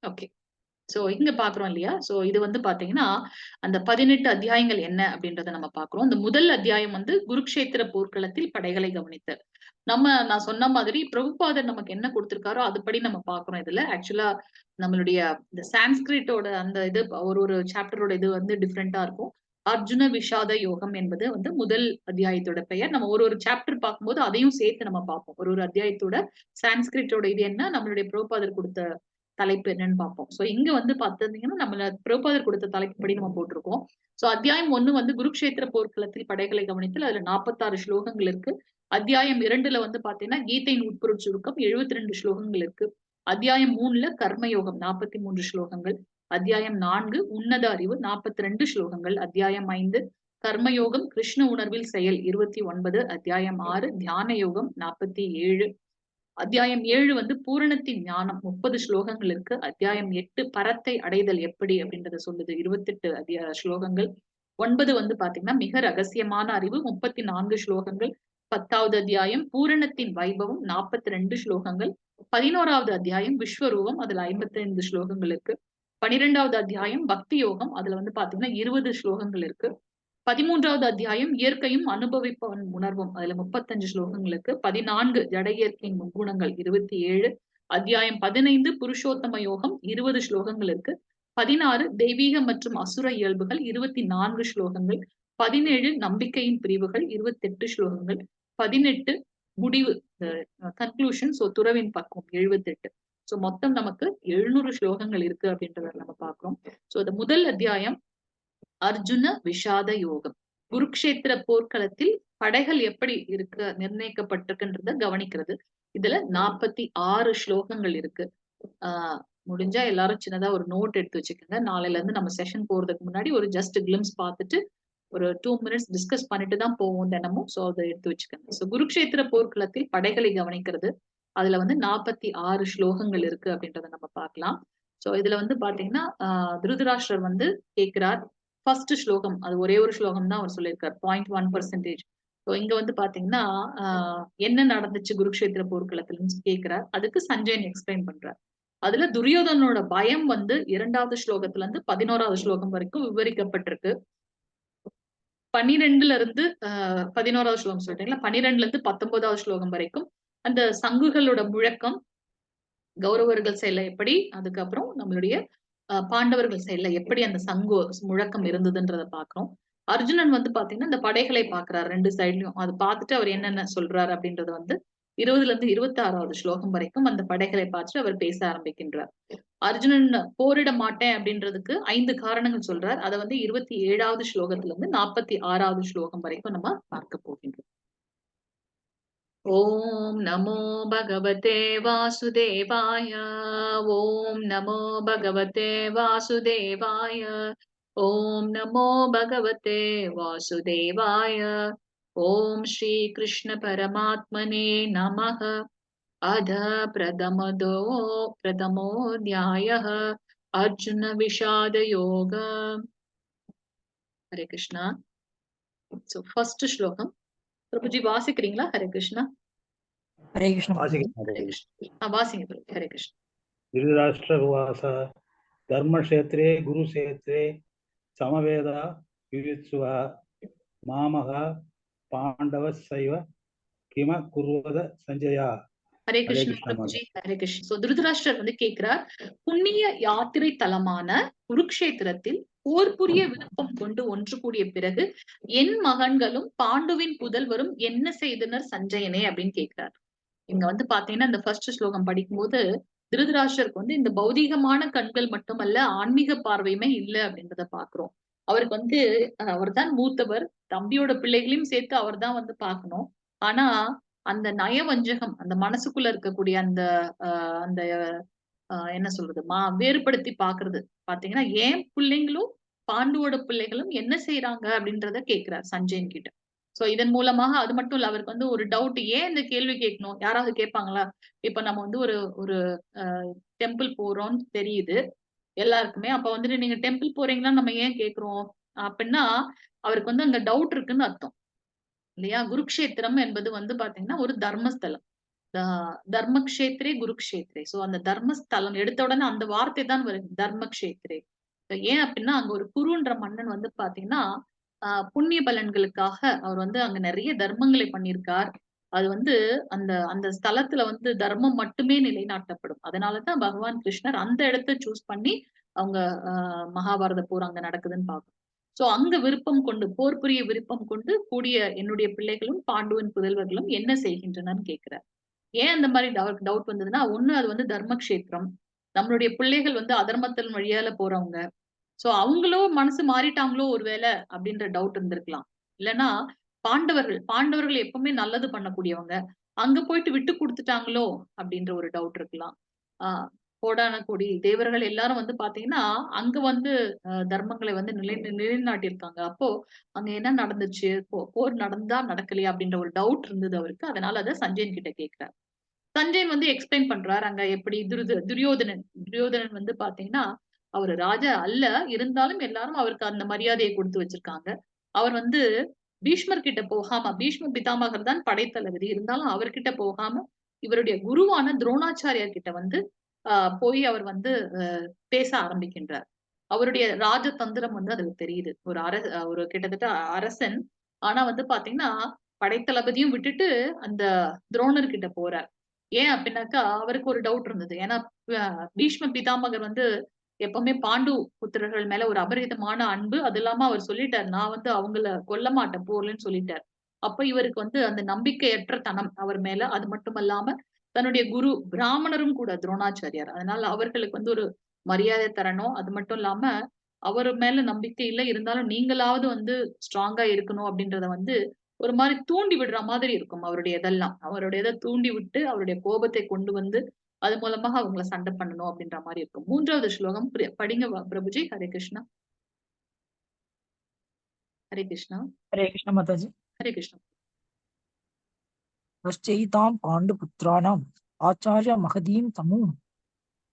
ஓகே. சோ இங்க பாக்குறோம் இல்லையா? சோ இது வந்து பாத்தீங்கன்னா, அந்த 18 அத்தியாயங்கள் என்ன அப்படின்றத நம்ம பாக்குறோம். இந்த முதல் அத்தியாயம் வந்து குருக்ஷேத்திர போர்க்களத்தில் படைகளை கவனித்தல். நான் சொன்ன மாதிரி பிரபுபாதர் நமக்கு என்ன குடுத்திருக்காரோ அதுபடி நம்ம பாக்குறோம் இதுல. ஆக்சுவலா நம்மளுடைய இந்த சான்ஸ்கிரிட்டோட அந்த இது ஒரு ஒரு சாப்டரோட இது வந்து டிஃபரெண்டா இருக்கும். அர்ஜுன விஷாத யோகம் என்பது வந்து முதல் அத்தியாயத்தோட பெயர். நம்ம ஒரு ஒரு சாப்டர் பார்க்கும்போது அதையும் சேர்த்து நம்ம பார்ப்போம். ஒரு ஒரு அத்தியாயத்தோட சான்ஸ்கிரிட்டோட இது என்ன, நம்மளுடைய பிரபுபாதர் குடுத்த தலைப்பு என்னன்னு பார்ப்போம். சோ இங்க வந்து பாத்தீங்கன்னா நம்மள பிரபுபாதர் கொடுத்த தலைப்புப்படி நம்ம போட்டிருக்கோம். சோ அத்தியாயம் 1 வந்து குருக்ஷேத்திர போர்க்களத்தில் படைகளை கவனித்தல். அதுல 46 ஸ்லோகங்கள் இருக்கு. அத்தியாயம் 2ல வந்து பாத்தீங்கன்னா கீதையின் உட்பொருள் சுருக்கம் 72 ஸ்லோகங்கள் இருக்கு. அத்தியாயம் 3ல கர்மயோகம் 43 ஸ்லோகங்கள். அத்தியாயம் 4 உன்னத அறிவு 42 ஸ்லோகங்கள். அத்தியாயம் 5 கர்மயோகம் கிருஷ்ண உணர்வில் செயல் 29. அத்தியாயம் 6 தியான யோகம் 47. அத்தியாயம் 7 வந்து பூரணத்தின் ஞானம் 30 ஸ்லோகங்கள் இருக்கு. அத்தியாயம் 8 பரத்தை அடைதல் எப்படி அப்படின்றத சொல்லுது 28 ஸ்லோகங்கள். 9 வந்து பாத்தீங்கன்னா மிக ரகசியமான அறிவு 34 ஸ்லோகங்கள். 10வது அத்தியாயம் பூரணத்தின் வைபவம் 42 ஸ்லோகங்கள். 11வது அத்தியாயம் விஸ்வரூபம் அதுல 55 ஸ்லோகங்கள் இருக்கு. 12வது அத்தியாயம் பக்தி யோகம் அதுல வந்து பாத்தீங்கன்னா 20 ஸ்லோகங்கள் இருக்கு. 13வது அத்தியாயம் இயற்கையும் அனுபவிப்பவன் உணர்வும் அதுல 35 ஸ்லோகங்களுக்கு. 14 ஜட இயற்கையின் முக்குணங்கள் 27. அத்தியாயம் 15 புருஷோத்தம யோகம் 20 ஸ்லோகங்கள் இருக்கு. 16 தெய்வீக மற்றும் அசுர இயல்புகள் 24 ஸ்லோகங்கள். 17 நம்பிக்கையின் பிரிவுகள் 28 ஸ்லோகங்கள். 18 முடிவு கன்க்ளூஷன் துறவின் பக்கம் 78. சோ மொத்தம் நமக்கு 700 ஸ்லோகங்கள் இருக்கு அப்படின்றத நம்ம பார்க்கிறோம். சோ இந்த முதல் அத்தியாயம் அர்ஜுன விஷாத யோகம். குருக்ஷேத்திர போர்க்களத்தில் படைகள் எப்படி இருக்கு நிர்ணயிக்கப்பட்டிருக்குன்றத கவனிக்கிறது. இதுல 46 ஸ்லோகங்கள் இருக்கு. முடிஞ்சா எல்லாரும் சின்னதா ஒரு நோட் எடுத்து வச்சுக்கோங்க. நாளையில இருந்து நம்ம செஷன் போறதுக்கு முன்னாடி ஒரு ஜஸ்ட் கிளிம்ஸ் பார்த்துட்டு ஒரு 2 மினிட்ஸ் டிஸ்கஸ் பண்ணிட்டு தான் போவோம் தினமும். சோ அதை எடுத்து வச்சுக்கோங்க. சோ குருக்ஷேத்திர போர்க்களத்தில் படைகளை கவனிக்கிறது. அதுல வந்து 46 ஸ்லோகங்கள் இருக்கு அப்படின்றத நம்ம பார்க்கலாம். சோ இதுல வந்து பாத்தீங்கன்னா திருதராஷ்டிரர் வந்து கேட்கிறார். ஃபர்ஸ்ட் ஸ்லோகம் அது ஒரே ஒரு ஸ்லோகம் தான் அவர் சொல்லியிருக்காரு 0.1%. ஸோ இங்க வந்து பாத்தீங்கன்னா என்ன நடந்துச்சு குருக்ஷேத்திர போர்க்களத்துலன்னு கேட்கிறார். அதுக்கு சஞ்சயன் எக்ஸ்பிளைன் பண்றார். அதுல துரியோதனோட பயம் வந்து 2வது ஸ்லோகத்துல இருந்து 11வது ஸ்லோகம் வரைக்கும் விவரிக்கப்பட்டிருக்கு. 12ல இருந்து 11வது ஸ்லோகம் சொல்றீங்களா, 12ல இருந்து 19வது ஸ்லோகம் வரைக்கும் அந்த சங்குகளோட முழக்கம் கௌரவர்கள் சைட்ல எப்படி, அதுக்கப்புறம் நம்மளுடைய பாண்டவர்கள் சைட்ல எப்படி அந்த சங்கு முழக்கம் இருந்ததுன்றத பாக்குறோம். அர்ஜுனன் வந்து பாத்தீங்கன்னா இந்த படைகளை பாக்குறாரு 2 சைட்லயும். அது பார்த்துட்டு அவர் என்னென்ன சொல்றாரு அப்படின்றத வந்து 20ல இருந்து 26வது ஸ்லோகம் வரைக்கும் அந்த படைகளை பார்த்துட்டு அவர் பேச ஆரம்பிக்கின்றார். அர்ஜுனன் போரிட மாட்டேன் அப்படின்றதுக்கு 5 காரணங்கள் சொல்றார். அதை வந்து 27வது ஸ்லோகத்துல இருந்து 46வது ஸ்லோகம் வரைக்கும் நம்ம பார்க்க போகின்றோம். ஓம் நமோ பகவதே வாசுதேவாய. ஓம் நமோ பகவதே வாசுதேவாய. ஓம் நமோ பகவதே வாசுதேவாய. ஓம் ஸ்ரீ கிருஷ்ண பரமாத்மனே நமः. अध प्रथमोऽध्यायः अर्जुन विषाद योग. हरे कृष्णा. So first श्लोकम प्रभुजी वासिக்கிறீங்களா? हरे कृष्णा. हरे कृष्ण हरे कृष्ण वासिங்க प्रभु. हरे कृष्ण. धृतराष्ट्रवास धर्मक्षेत्रे गुरुक्षेत्रे समवेद युयुत्सुः मामः पाण्डवस्सैव किम कुर्वद संजय. ஹரே கிருஷ்ண பிரபுஜி. ஹரே கிருஷ்ண. சோ திருதராஷ்டிரர் வந்து கேட்கிறார், புண்ணிய யாத்திரை தலமான குருக்ஷேத்திரத்தில் போர் புரிய விருப்பம் கொண்டு ஒன்று கூடிய பிறகு என் மகன்களும் பாண்டுவின் புதல்வரும் என்ன செய்தனர் சஞ்சயனே அப்படின்னு கேட்கிறார். இங்க வந்து பாத்தீங்கன்னா இந்த ஃபர்ஸ்ட் ஸ்லோகம் படிக்கும்போது திருதராஷ்டிரருக்கு வந்து இந்த பௌதீகமான கண்கள் மட்டுமல்ல, ஆன்மீக பார்வையுமே இல்ல அப்படின்றத பாக்குறோம். அவருக்கு வந்து அவர் தான் மூத்தவர், தம்பியோட பிள்ளைகளையும் சேர்த்து அவர் தான் வந்து பார்க்கணும். ஆனா அந்த நயவஞ்சகம், அந்த மனசுக்குள்ள இருக்கக்கூடிய அந்த அந்த என்ன சொல்றது, வேறுபடுத்தி பாக்குறது பாத்தீங்கன்னா, ஏன் பிள்ளைங்களும் பாண்டுவோட பிள்ளைகளும் என்ன செய்யறாங்க அப்படின்றத கேட்கிறார் சஞ்சயன் கிட்ட. சோ இதன் மூலமாக அது மட்டும் இல்ல, அவருக்கு வந்து ஒரு டவுட், ஏன் இந்த கேள்வி கேட்கணும், யாராவது கேட்பாங்களா? இப்ப நம்ம வந்து ஒரு ஒரு டெம்பிள் போறோம்னு தெரியுது எல்லாருக்குமே. அப்ப வந்துட்டு நீங்க டெம்பிள் போறீங்கன்னா நம்ம ஏன் கேக்குறோம் அப்படின்னா, அவருக்கு வந்து அங்க டவுட் இருக்குன்னு அர்த்தம் இல்லையா? குருக்ஷேத்திரம் என்பது வந்து பாத்தீங்கன்னா ஒரு தர்மஸ்தலம். தர்மக்ஷேத்ரே குருக்ஷேத்ரே. சோ அந்த தர்மஸ்தலம் எடுத்த உடனே அந்த வார்த்தை தான் வருது, தர்மக்ஷேத்ரே. ஏன் அப்படின்னா அங்க ஒரு குருன்ற மன்னன் வந்து பாத்தீங்கன்னா புண்ணிய பலன்களுக்காக அவர் வந்து அங்க நிறைய தர்மங்களை பண்ணியிருக்கார். அது வந்து அந்த அந்த ஸ்தலத்துல வந்து தர்மம் மட்டுமே நிலைநாட்டப்படும். அதனாலதான் பகவான் கிருஷ்ணர் அந்த இடத்தை சூஸ் பண்ணி அவங்க மகாபாரத போர் அங்க நடக்குதுன்னு பாக்கணும். சோ அங்க விருப்பம் கொண்டு, போர் புரிய விருப்பம் கொண்டு கூடிய என்னுடைய பிள்ளைகளும் பாண்டுவின் புதல்வர்களும் என்ன செய்கின்றனன்னு கேட்கிறார். ஏன் அந்த மாதிரி டவுட் வந்ததுன்னா, ஒண்ணு அது வந்து தர்மக்ஷேத்திரம், நம்மளுடைய பிள்ளைகள் வந்து அதர்மத்தின் வழியால போறவங்க. சோ அவங்களும் மனசு மாறிட்டாங்களோ ஒருவேளை அப்படின்ற டவுட் இருந்திருக்கலாம். இல்லைன்னா பாண்டவர்கள் எப்பவுமே நல்லது பண்ணக்கூடியவங்க, அங்க போயிட்டு விட்டு கொடுத்துட்டாங்களோ அப்படின்ற ஒரு டவுட் இருக்கலாம். கோடான கோடி தேவர்கள் எல்லாரும் வந்து பாத்தீங்கன்னா அங்க வந்து தர்மங்களை வந்து நிலைநாட்டியிருக்காங்க. அப்போ அங்க என்ன நடந்துச்சு, போர் நடந்தா நடக்கலையா அப்படின்ற ஒரு டவுட் இருந்தது அவருக்கு. அதனால அதை சஞ்சயன் கிட்ட கேட்கிறார். சஞ்சயன் வந்து எக்ஸ்பிளைன் பண்றாரு அங்க எப்படி துரியோதனன் வந்து பாத்தீங்கன்னா அவர் ராஜா அல்ல, இருந்தாலும் எல்லாரும் அவருக்கு அந்த மரியாதையை கொடுத்து வச்சிருக்காங்க. அவர் வந்து பீஷ்மர் கிட்ட போகாம, பீஷ்ம பிதாமகர் தான் படைத்தளபதி, இருந்தாலும் அவர்கிட்ட போகாம இவருடைய குருவான துரோணாச்சாரியார் கிட்ட வந்து போய் அவர் வந்து பேச ஆரம்பிக்கின்றார். அவருடைய ராஜதந்திரம் வந்து அதுக்கு தெரியுது. ஒரு கிட்டத்தட்ட அரசன், ஆனா வந்து பாத்தீங்கன்னா படைத்தளபதியும் விட்டுட்டு அந்த துரோணர் கிட்ட போறார். ஏன் அப்படின்னாக்கா அவருக்கு ஒரு டவுட் இருந்தது. ஏன்னா பீஷ்ம பிதாமகர் வந்து எப்பவுமே பாண்டு புத்திரர்கள் மேல ஒரு அபரிதமான அன்பு. அது இல்லாம அவர் சொல்லிட்டார், நான் வந்து அவங்கள கொல்ல மாட்டேன் போர்லன்னு சொல்லிட்டார். அப்ப இவருக்கு வந்து அந்த நம்பிக்கையற்ற தனம் அவர் மேல. அது மட்டுமல்லாம தன்னுடைய குரு பிராமணரும் கூட துரோணாச்சாரியார், அதனால அவர்களுக்கு வந்து ஒரு மரியாதை தரணும். அது மட்டும் இல்லாம அவர் மேல நம்பிக்கை இல்லை, இருந்தாலும் நீங்களாவது வந்து ஸ்ட்ராங்கா இருக்கணும் அப்படின்றத வந்து ஒரு மாதிரி தூண்டி விடுற மாதிரி இருக்கும். அவருடைய இதை தூண்டி விட்டு அவருடைய கோபத்தை கொண்டு வந்து அது மூலமாக அவங்கள சண்டை பண்ணணும் அப்படின்ற மாதிரி இருக்கும். 3வது ஸ்லோகம் படிங்க பிரபுஜி. ஹரே கிருஷ்ணா. ஹரே கிருஷ்ணா. हरे कृष्ण माताजी. ஹரே கிருஷ்ணா. पश्चैतां पाण्डुपुत्राणाम् आचार्य महदीं तमूं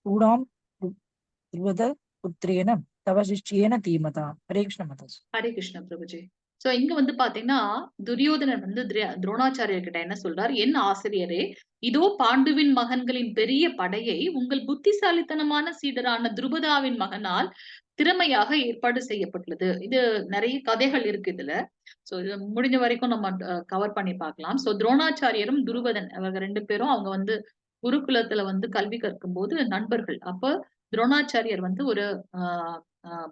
चूडां द्रुवदपुत्रेण तव शिष्येन धीमता. हरे कृष्ण माताजी. ஹரே கிருஷ்ணா பிரபுஜி. சோ இங்க வந்து பாத்தீங்கன்னா துரியோதனன் வந்து துரோணாச்சாரியர் கிட்ட என்ன சொல்றார், என் ஆசிரியரே, இதோ பாண்டுவின் மகன்களின் பெரிய படையை உங்கள் புத்திசாலித்தனமான சீடரான துருபதாவின் மகனால் திறமையாக ஏற்பாடு செய்யப்பட்டுள்ளது. இது நிறைய கதைகள் இருக்கு இதுல. சோ இது முடிஞ்ச வரைக்கும் நம்ம கவர் பண்ணி பார்க்கலாம். சோ துரோணாச்சாரியரும் துருபதன் அவங்க 2 பேரும் அவங்க வந்து குருகுலத்துல வந்து கல்வி கற்கும் போது நண்பர்கள். அப்ப துரோணாச்சாரியர் வந்து ஒரு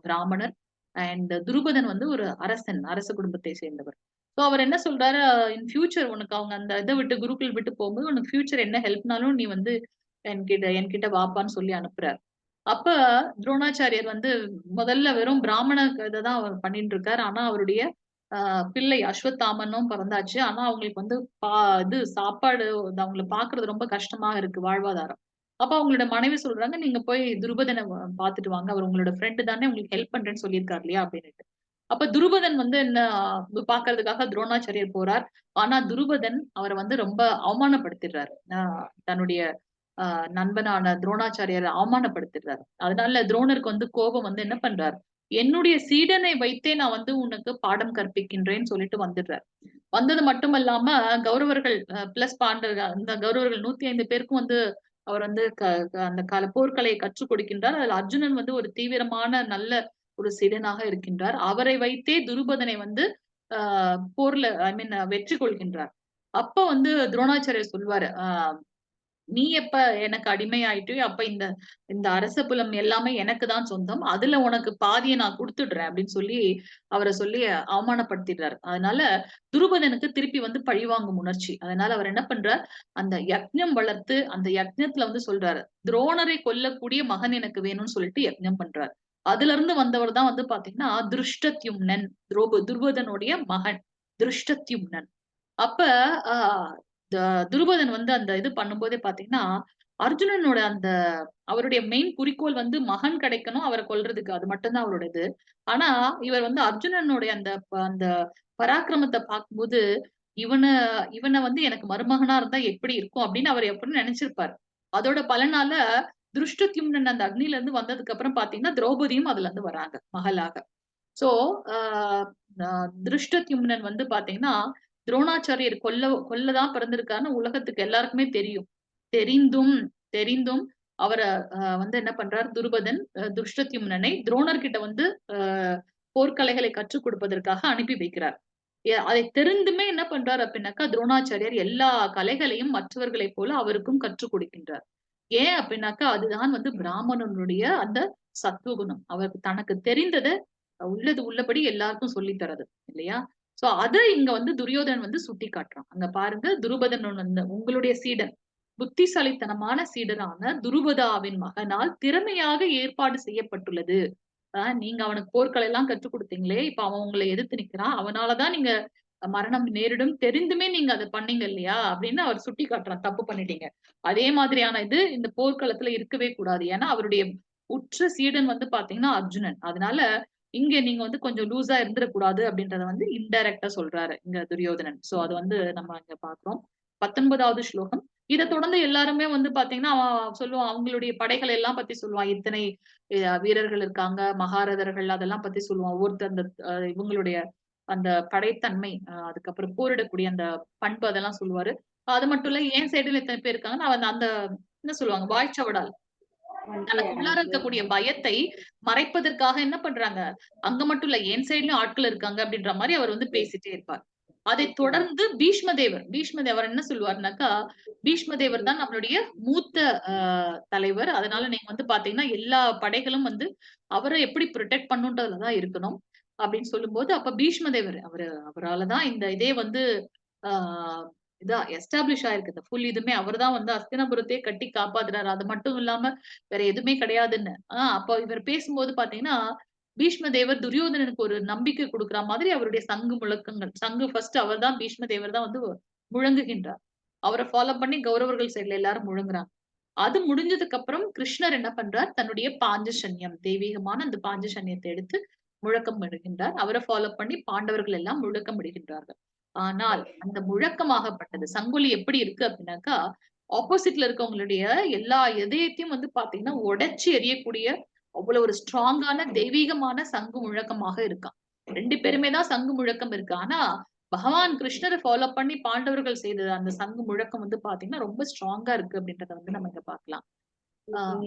பிராமணர் அண்ட் துருபதன் வந்து ஒரு அரச குடும்பத்தை சேர்ந்தவர். சோ அவர் என்ன சொல்றாரு, இன் ஃபியூச்சர் உனக்கு அவங்க அந்த இதை விட்டு குருகுல் விட்டு போகும்போது உனக்கு ஃபியூச்சர் என்ன ஹெல்ப்னாலும் நீ வந்து என்கிட்ட வாப்பான்னு சொல்லி அனுப்புறாரு. அப்ப துரோணாச்சாரியர் வந்து முதல்ல வெறும் பிராமண இதைதான் அவர் பண்ணிட்டு இருக்காரு. ஆனா அவருடைய பிள்ளை அஸ்வத்தாமனும் பிறந்தாச்சு. ஆனா அவங்களுக்கு வந்து இது சாப்பாடு அவங்களை பாக்குறது ரொம்ப கஷ்டமா இருக்கு வாழ்வாதாரம். அப்ப அவங்களோட மனைவி சொல்றாங்க, நீங்க போய் துருபதனை பாத்துட்டு வாங்க. அவர் உங்களோட ஃப்ரெண்டு தானே, உங்களுக்கு ஹெல்ப் பண்றேன்னு சொல்லியிருக்காரு இல்லையா அப்படின்னுட்டு. அப்ப துருபதன் வந்து என்ன பாக்குறதுக்காக துரோணாச்சாரியர் போறார். ஆனா துருபதன் அவரை வந்து ரொம்ப அவமானப்படுத்திடுறாரு. தன்னுடைய நண்பனான துரோணாச்சாரியரை அவமானப்படுத்திடுறாரு. அதனால துரோணருக்கு வந்து கோபம் வந்து என்ன பண்றாரு, என்னுடைய சீடனை வைத்தே நான் வந்து உனக்கு பாடம் கற்பிக்கின்றேன்னு சொல்லிட்டு வந்துடுறாரு. வந்தது மட்டுமல்லாம கௌரவர்கள் பிளஸ் பாண்டவர்கள் அந்த கௌரவர்கள் 105 பேருக்கும் வந்து அவர் வந்து அந்த கால போர்க்கலையை கற்றுக் கொடுக்கின்றார். அதுல அர்ஜுனன் வந்து ஒரு தீவிரமான நல்ல ஒரு சீடனாக இருக்கின்றார். அவரை வைத்தே துருபதனை வந்து போர்ல வெற்றி கொள்கின்றார். அப்ப வந்து துரோணாச்சாரியர் சொல்வாரு, நீ எப்ப எனக்கு அடிமையாயிட்டு அப்ப இந்த இந்த அரச புலம் எல்லாமே எனக்கு தான் சொந்தம். அதுல உனக்கு பாதியை நான் குடுத்துடுறேன் அப்படின்னு சொல்லி அவரை சொல்லி அவமானப்படுத்திடுறாரு. அதனால துருபதனுக்கு திருப்பி வந்து பழிவாங்கும் உணர்ச்சி. அதனால அவர் என்ன பண்றார், அந்த யக்ஞம் வளர்த்து அந்த யக்ஞத்துல வந்து சொல்றாரு, துரோணரை கொல்லக்கூடிய மகன் எனக்கு வேணும்னு சொல்லிட்டு யக்ஞம் பண்றாரு. அதுல இருந்து வந்தவர் தான் வந்து பாத்தீங்கன்னா திருஷ்டத்யும்னன், துருபதனுடைய மகன் திருஷ்டத்யும்னன். அப்ப ஆஹ் துருபதன் வந்து அந்த இது பண்ணும்போதே பாத்தீங்கன்னா அர்ஜுனனோட அந்த அவருடைய மெயின் குறிக்கோள் வந்து மகன் கிடைக்கணும், அவரை கொல்றதுக்கு. அது மட்டும்தான் அவரோட இது. ஆனா இவர் வந்து அர்ஜுனனுடைய அந்த அந்த பராக்கிரமத்தை பார்க்கும்போது இவனை இவனை வந்து எனக்கு மருமகனா இருந்தா எப்படி இருக்கும் அப்படின்னு அவர் எப்படி நினைச்சிருப்பாரு. அதோட பலனால திருஷ்டத்யும்னன் அந்த அக்னில இருந்து வந்ததுக்கு அப்புறம் பாத்தீங்கன்னா திரௌபதியும் அதுல இருந்து வராங்க மகளாக. சோ திருஷ்டத்யும்னன் வந்து பாத்தீங்கன்னா துரோணாச்சாரியர் கொல்லதான் பிறந்திருக்காருன்னு உலகத்துக்கு எல்லாருக்குமே தெரியும். தெரிந்தும் தெரிந்தும் அவரை வந்து என்ன பண்றார் துருபதன் துஷ்டத்யும்னனை துரோணர்கிட்ட வந்து போர்க்கலைகளை கற்றுக் கொடுப்பதற்காக அனுப்பி வைக்கிறார். அதை தெரிந்துமே என்ன பண்றாரு அப்படின்னாக்கா துரோணாச்சாரியர் எல்லா கலைகளையும் மற்றவர்களைப் போல அவருக்கும் கற்றுக் கொடுக்கின்றார். ஏன் அப்படின்னாக்கா அதுதான் வந்து பிராமணனுடைய அந்த சத்துவகுணம். அவருக்கு தனக்கு தெரிந்ததை உள்ளது உள்ளபடி எல்லாருக்கும் சொல்லி தரது இல்லையா? சோ அத இங்க வந்து துரியோதனன் வந்து சுட்டி காட்டுறான். அங்க பாருங்க, துருபதன் வந்து உங்களுடைய சீடன், புத்திசாலித்தனமான சீடரான துருபதாவின் மகனால் திறமையாக ஏற்பாடு செய்யப்பட்டுள்ளது. நீங்க அவனுக்கு போர்க்களை எல்லாம் கற்றுக் கொடுத்தீங்களே, இப்ப அவன் உங்களை எதிர்த்து நிக்கிறான். அவனாலதான் நீங்க மரணம் நேரிடும் தெரிந்துமே நீங்க அதை பண்ணீங்க இல்லையா அப்படின்னு அவர் சுட்டி காட்டுறான். தப்பு பண்ணிட்டீங்க. அதே மாதிரியான இது இந்த போர்க்களத்துல இருக்கவே கூடாது. ஏன்னா அவருடைய உற்ற சீடன் வந்து பாத்தீங்கன்னா அர்ஜுனன். அதனால இங்க நீங்க வந்து கொஞ்சம் லூசா இருந்துடக்கூடாது அப்படின்றத வந்து இன்டைரக்டா சொல்றாரு இங்க துரியோதனன். சோ அது வந்து நம்ம இங்க பாக்குறோம். 19வது ஸ்லோகம். இதை தொடர்ந்து எல்லாருமே வந்து பாத்தீங்கன்னா அவன் சொல்லுவான், அவங்களுடைய படைகளை எல்லாம் பத்தி சொல்லுவான். இத்தனை வீரர்கள் இருக்காங்க, மகாரதர்கள் அதெல்லாம் பத்தி சொல்லுவான். ஒவ்வொருத்தர் அந்த இவங்களுடைய அந்த படைத்தன்மை அதுக்கப்புறம் போரிடக்கூடிய அந்த பண்பு அதெல்லாம் சொல்லுவாரு. அது மட்டும் இல்ல என் சைடுல எத்தனை பேர் இருக்காங்கன்னா அவன் அந்த என்ன சொல்லுவாங்க வாய்ச்சவடால் தனக்கு உள்ளார இருக்கக்கூடிய பயத்தை மறைப்பதற்காக என்ன பண்றாங்க, அங்க மட்டும் இல்ல என் சைட்லயும் ஆட்கள் இருக்காங்க அப்படின்ற மாதிரி அவர் வந்து பேசிட்டே இருப்பார். அதை தொடர்ந்து பீஷ்மதேவர் என்ன சொல்லுவாருனாக்கா, பீஷ்மதேவர் தான் நம்மளுடைய மூத்த தலைவர். அதனால நீங்க வந்து பாத்தீங்கன்னா எல்லா படைகளும் வந்து அவரை எப்படி ப்ரொடெக்ட் பண்ணுன்றதுலதான் இருக்கணும் அப்படின்னு சொல்லும்போது, அப்ப பீஷ்மதேவர் அவராலதான் இந்த இதே வந்து ஆஹ் இதா எஸ்டாப்ளிஷ் ஆயிருக்கு. இந்த ஃபுல் இதுமே அவர்தான் வந்து அஸ்தினபுரத்தையே கட்டி காப்பாத்துறாரு. அது மட்டும் இல்லாம வேற எதுவுமே கிடையாதுன்னு. அப்ப இவர் பேசும்போது பாத்தீங்கன்னா பீஷ்மதேவர் துரியோதனனுக்கு ஒரு நம்பிக்கை கொடுக்கிற மாதிரி அவருடைய சங்கு முழக்கங்கள் ஃபர்ஸ்ட் அவர் தான் பீஷ்மதேவர் தான் வந்து முழங்குகின்றார். அவரை ஃபாலோ பண்ணி கௌரவர்கள் சைடுல எல்லாரும் முழங்குறாங்க. அது முடிஞ்சதுக்கு அப்புறம் கிருஷ்ணர் என்ன பண்றார், தன்னுடைய பாஞ்சசன்யம் தெய்வீகமான அந்த பாஞ்சசன்யத்தை எடுத்து முழக்கம் இடுகின்றார். அவரை ஃபாலோ பண்ணி பாண்டவர்கள் எல்லாம் முழக்கம் இடுகின்றார்கள். ஆனால் அந்த முழக்கமாகப்பட்டது சங்கொலி எப்படி இருக்கு அப்படின்னாக்கா, ஆப்போசிட்ல இருக்கவங்களுடைய எல்லா இதயத்தையும் வந்து பாத்தீங்கன்னா உடைச்சு எறியக்கூடிய அவ்வளவு ஒரு ஸ்ட்ராங்கான தெய்வீகமான சங்கு முழக்கமாக இருக்கான். 2 பேருமே தான் சங்கு முழக்கம் இருக்கு. ஆனா பகவான் கிருஷ்ணரை ஃபாலோ பண்ணி பாண்டவர்கள் செய்தது அந்த சங்கு முழக்கம் வந்து பாத்தீங்கன்னா ரொம்ப ஸ்ட்ராங்கா இருக்கு அப்படின்றத வந்து நம்ம இங்க பாக்கலாம்.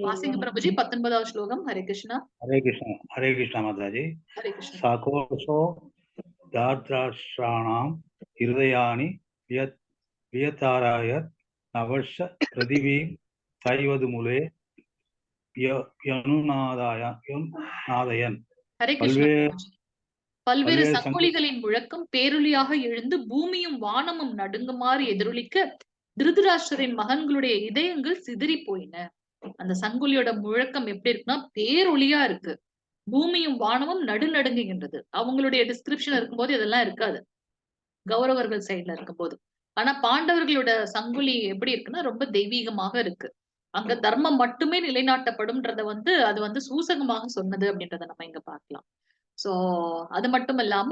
வாசிங்க பிரபுஜி 19வது ஸ்லோகம். ஹரே கிருஷ்ணா. ஹரே கிருஷ்ணா மாதாஜி. ஹரே கிருஷ்ணா. சாகோசோ தாத்ராஷ்டிராணாம் ஹிருதயானி வியதாராய நவர்ஷ பிரதிவீம் சைவது முலே யனுநாதயன். ஹரே கிருஷ்ணா. பல்வேறு சங்கொலிகளின் முழக்கம் பேரொலியாக எழுந்து பூமியும் வானமும் நடுங்குமாறு எதிரொலிக்க திருதராஷ்டிரரின் மகன்களுடைய இதயங்கள் சிதறி போயின. அந்த சங்கொலியோட முழக்கம் எப்படி இருக்குன்னா பேரொலியா இருக்கு. பூமியும் வானமும் நடுநடுங்குகின்றது. அவங்களுடைய டிஸ்கிரிப்ஷன் இருக்கும்போது இதெல்லாம் இருக்காது, கௌரவர்கள் சைட்ல இருக்கும்போது. ஆனா பாண்டவர்களோட சங்குலி எப்படி இருக்குன்னா ரொம்ப தெய்வீகமாக இருக்கு. அங்க தர்மம் மட்டுமே நிலைநாட்டப்படும்ன்றத வந்து அது வந்து சூசகமாக சொன்னது அப்படின்றத நம்ம இங்க பார்க்கலாம். சோ அது மட்டும் இல்லாம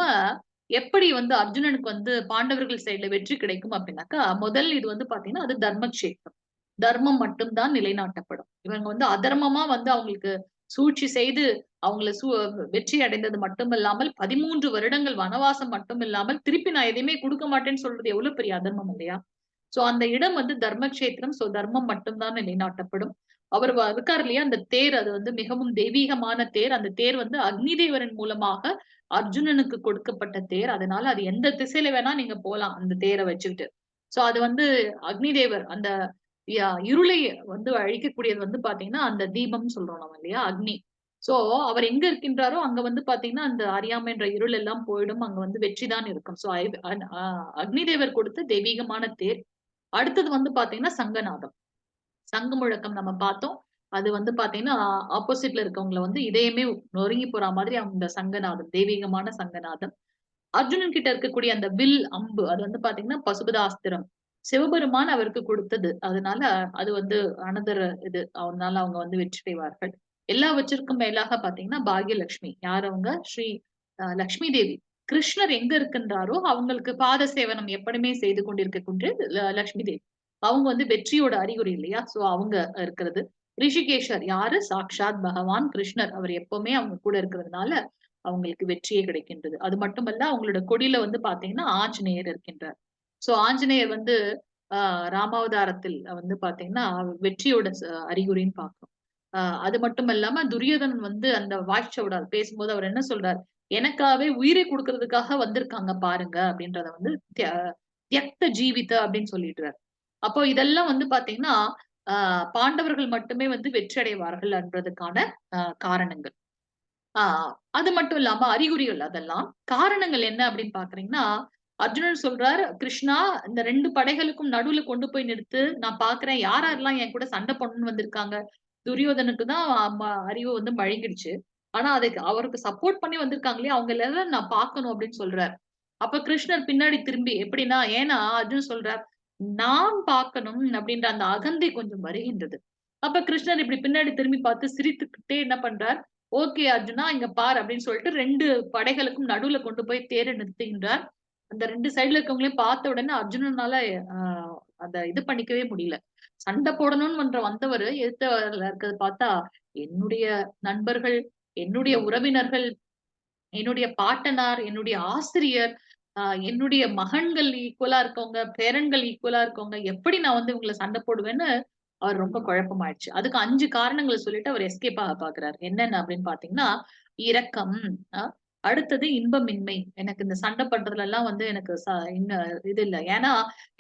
எப்படி வந்து அர்ஜுனனுக்கு வந்து பாண்டவர்கள் சைடுல வெற்றி கிடைக்கும் அப்படின்னாக்கா, முதல் இது வந்து பாத்தீங்கன்னா அது தர்மக்ஷேத்திரம். தர்மம் மட்டும்தான் நிலைநாட்டப்படும். இவங்க வந்து அதர்மமா வந்து அவங்களுக்கு சூழ்ச்சி செய்து அவங்கள வெற்றி அடைந்தது மட்டும் இல்லாமல் 13 வருடங்கள் வனவாசம் மட்டும் இல்லாமல் திருப்பி நான் எதையுமே கொடுக்க மாட்டேன்னு சொல்றது எவ்வளவு பெரிய அதர்மம் இல்லையா? சோ அந்த இடம் வந்து தர்மக்ஷேத்திரம். சோ தர்மம் மட்டும்தான் நிலைநாட்டப்படும். அவர் இருக்கார் இல்லையா அந்த தேர், அது வந்து மிகவும் தெய்வீகமான தேர். அந்த தேர் வந்து அக்னி தேவரின் மூலமாக அர்ஜுனனுக்கு கொடுக்கப்பட்ட தேர். அதனால அது எந்த திசையில வேணா நீங்க போலாம் அந்த தேரை வச்சுக்கிட்டு. சோ அது வந்து அக்னி தேவர் அந்த இருளை வந்து அழிக்கக்கூடியது வந்து பாத்தீங்கன்னா அந்த தீபம் சொல்றோம் நம்ம இல்லையா, அக்னி. சோ அவர் எங்க இருக்கின்றாரோ அங்க வந்து பாத்தீங்கன்னா அந்த அறியாமை என்ற இருள் எல்லாம் போயிடும். அங்க வந்து வெற்றிதான் இருக்கும். சோ அக்னி தேவர் கொடுத்த தெய்வீகமான தேர். அடுத்தது வந்து பாத்தீங்கன்னா சங்கநாதம். சங்கு முழக்கம் நம்ம பார்த்தோம். அது வந்து பாத்தீங்கன்னா ஆப்போசிட்ல இருக்கவங்கள வந்து இதயமே நொறுங்கி போற மாதிரி அந்த சங்கநாதம், தெய்வீகமான சங்கநாதம். அர்ஜுனன் கிட்ட இருக்கக்கூடிய அந்த வில், அம்பு அது வந்து பாத்தீங்கன்னா பசுபதாஸ்திரம். சிவபெருமான் அவருக்கு கொடுத்தது. அதனால அது வந்து அனதர் இது. அதனால அவங்க வந்து வெற்றி பெறுவார்கள். எல்லாவற்றிற்கும் மேலாக பாத்தீங்கன்னா பாக்யலட்சுமி. யார் அவங்க? ஸ்ரீ லட்சுமி தேவி. கிருஷ்ணர் எங்க இருக்கின்றாரோ அவங்களுக்கு பாத சேவனம் எப்படியுமே செய்து கொண்டிருக்கக்கூடிய லட்சுமி தேவி. அவங்க வந்து வெற்றியோட அறிகுறி இல்லையா? சோ அவங்க இருக்கிறது. ரிஷிகேஷர் யாரு? சாக்ஷாத் பகவான் கிருஷ்ணர். அவர் எப்பவுமே அவங்க கூட இருக்கிறதுனால அவங்களுக்கு வெற்றியே கிடைக்கின்றது. அது மட்டுமல்ல அவங்களோட கொடியில வந்து பாத்தீங்கன்னா ஆஞ்சநேயர் இருக்கின்றார். சோ ஆஞ்சநேயர் வந்து ராமாவதாரத்தில் வந்து பாத்தீங்கன்னா வெற்றியோட அறிகுறின்னு பார்க்கிறோம். அது மட்டும் இல்லாம துரியோதனன் வந்து அந்த வாய்ச்சோட பேசும்போது அவர் என்ன சொல்றார்? எனக்காகவே உயிரை கொடுக்கறதுக்காக வந்திருக்காங்க பாருங்க அப்படின்றத வந்து தியக்த ஜீவித அப்படின்னு சொல்லிடுறார். அப்போ இதெல்லாம் வந்து பாத்தீங்கன்னா பாண்டவர்கள் மட்டுமே வந்து வெற்றி அடைவார்கள் என்பதற்கான காரணங்கள். அது மட்டும் இல்லாம அறிகுறிகள் அதெல்லாம். காரணங்கள் என்ன அப்படின்னு பாக்குறீங்கன்னா, அர்ஜுனன் சொல்றார், கிருஷ்ணா இந்த 2 படைகளுக்கும் நடுவுல கொண்டு போய் நிறுத்து. நான் பாக்குறேன் யார் யாரெல்லாம் என் கூட சண்டை போடணும்னு வந்திருக்காங்க. துரியோதனுக்கு தான் அறிவு வந்து மழுங்கிடுச்சு. ஆனா அதுக்கு அவருக்கு சப்போர்ட் பண்ணி வந்திருக்காங்களே அவங்க எல்லாரும் நான் பார்க்கணும் அப்படின்னு சொல்றார். அப்ப கிருஷ்ணர் பின்னாடி திரும்பி எப்படின்னா, ஏன்னா அர்ஜுன் சொல்றார், நான் பார்க்கணும் அப்படின்ற அந்த அகந்தை கொஞ்சம் வருகின்றது. அப்ப கிருஷ்ணர் இப்படி பின்னாடி திரும்பி பார்த்து சிரித்துக்கிட்டே என்ன பண்றார்? ஓகே அர்ஜுனா இங்க பார் அப்படின்னு சொல்லிட்டு 2 படைகளுக்கும் நடுவுல கொண்டு போய் தேரை நிறுத்துகின்றார். அந்த 2 சைடுல இருக்கவங்களையும் பார்த்த உடனே அர்ஜுனனால அத இது பண்ணிக்கவே முடியல. சண்டை போடணும்னு வந்தவரு எதிர்த்தவர்ல இருக்கிறத பார்த்தா, என்னுடைய நண்பர்கள், என்னுடைய உறவினர்கள், என்னுடைய பாட்டனார், என்னுடைய ஆசிரியர், என்னுடைய மகன்கள் ஈக்குவலா இருக்கவங்க, பேரன்கள் ஈக்குவலா இருக்கவங்க, எப்படி நான் வந்து இவங்கள சண்டை போடுவேன்னு அவர் ரொம்ப குழப்பமாயிடுச்சு. அதுக்கு 5 காரணங்கள சொல்லிட்டு அவர் எஸ்கேப் ஆக பாக்குறாரு. என்னென்ன அப்படின்னு பாத்தீங்கன்னா, இரக்கம், அ அடுத்தது இன்பமின்மை. எனக்கு இந்த சண்டை பண்றதுல எல்லாம் வந்து எனக்கு இது இல்ல. ஏன்னா,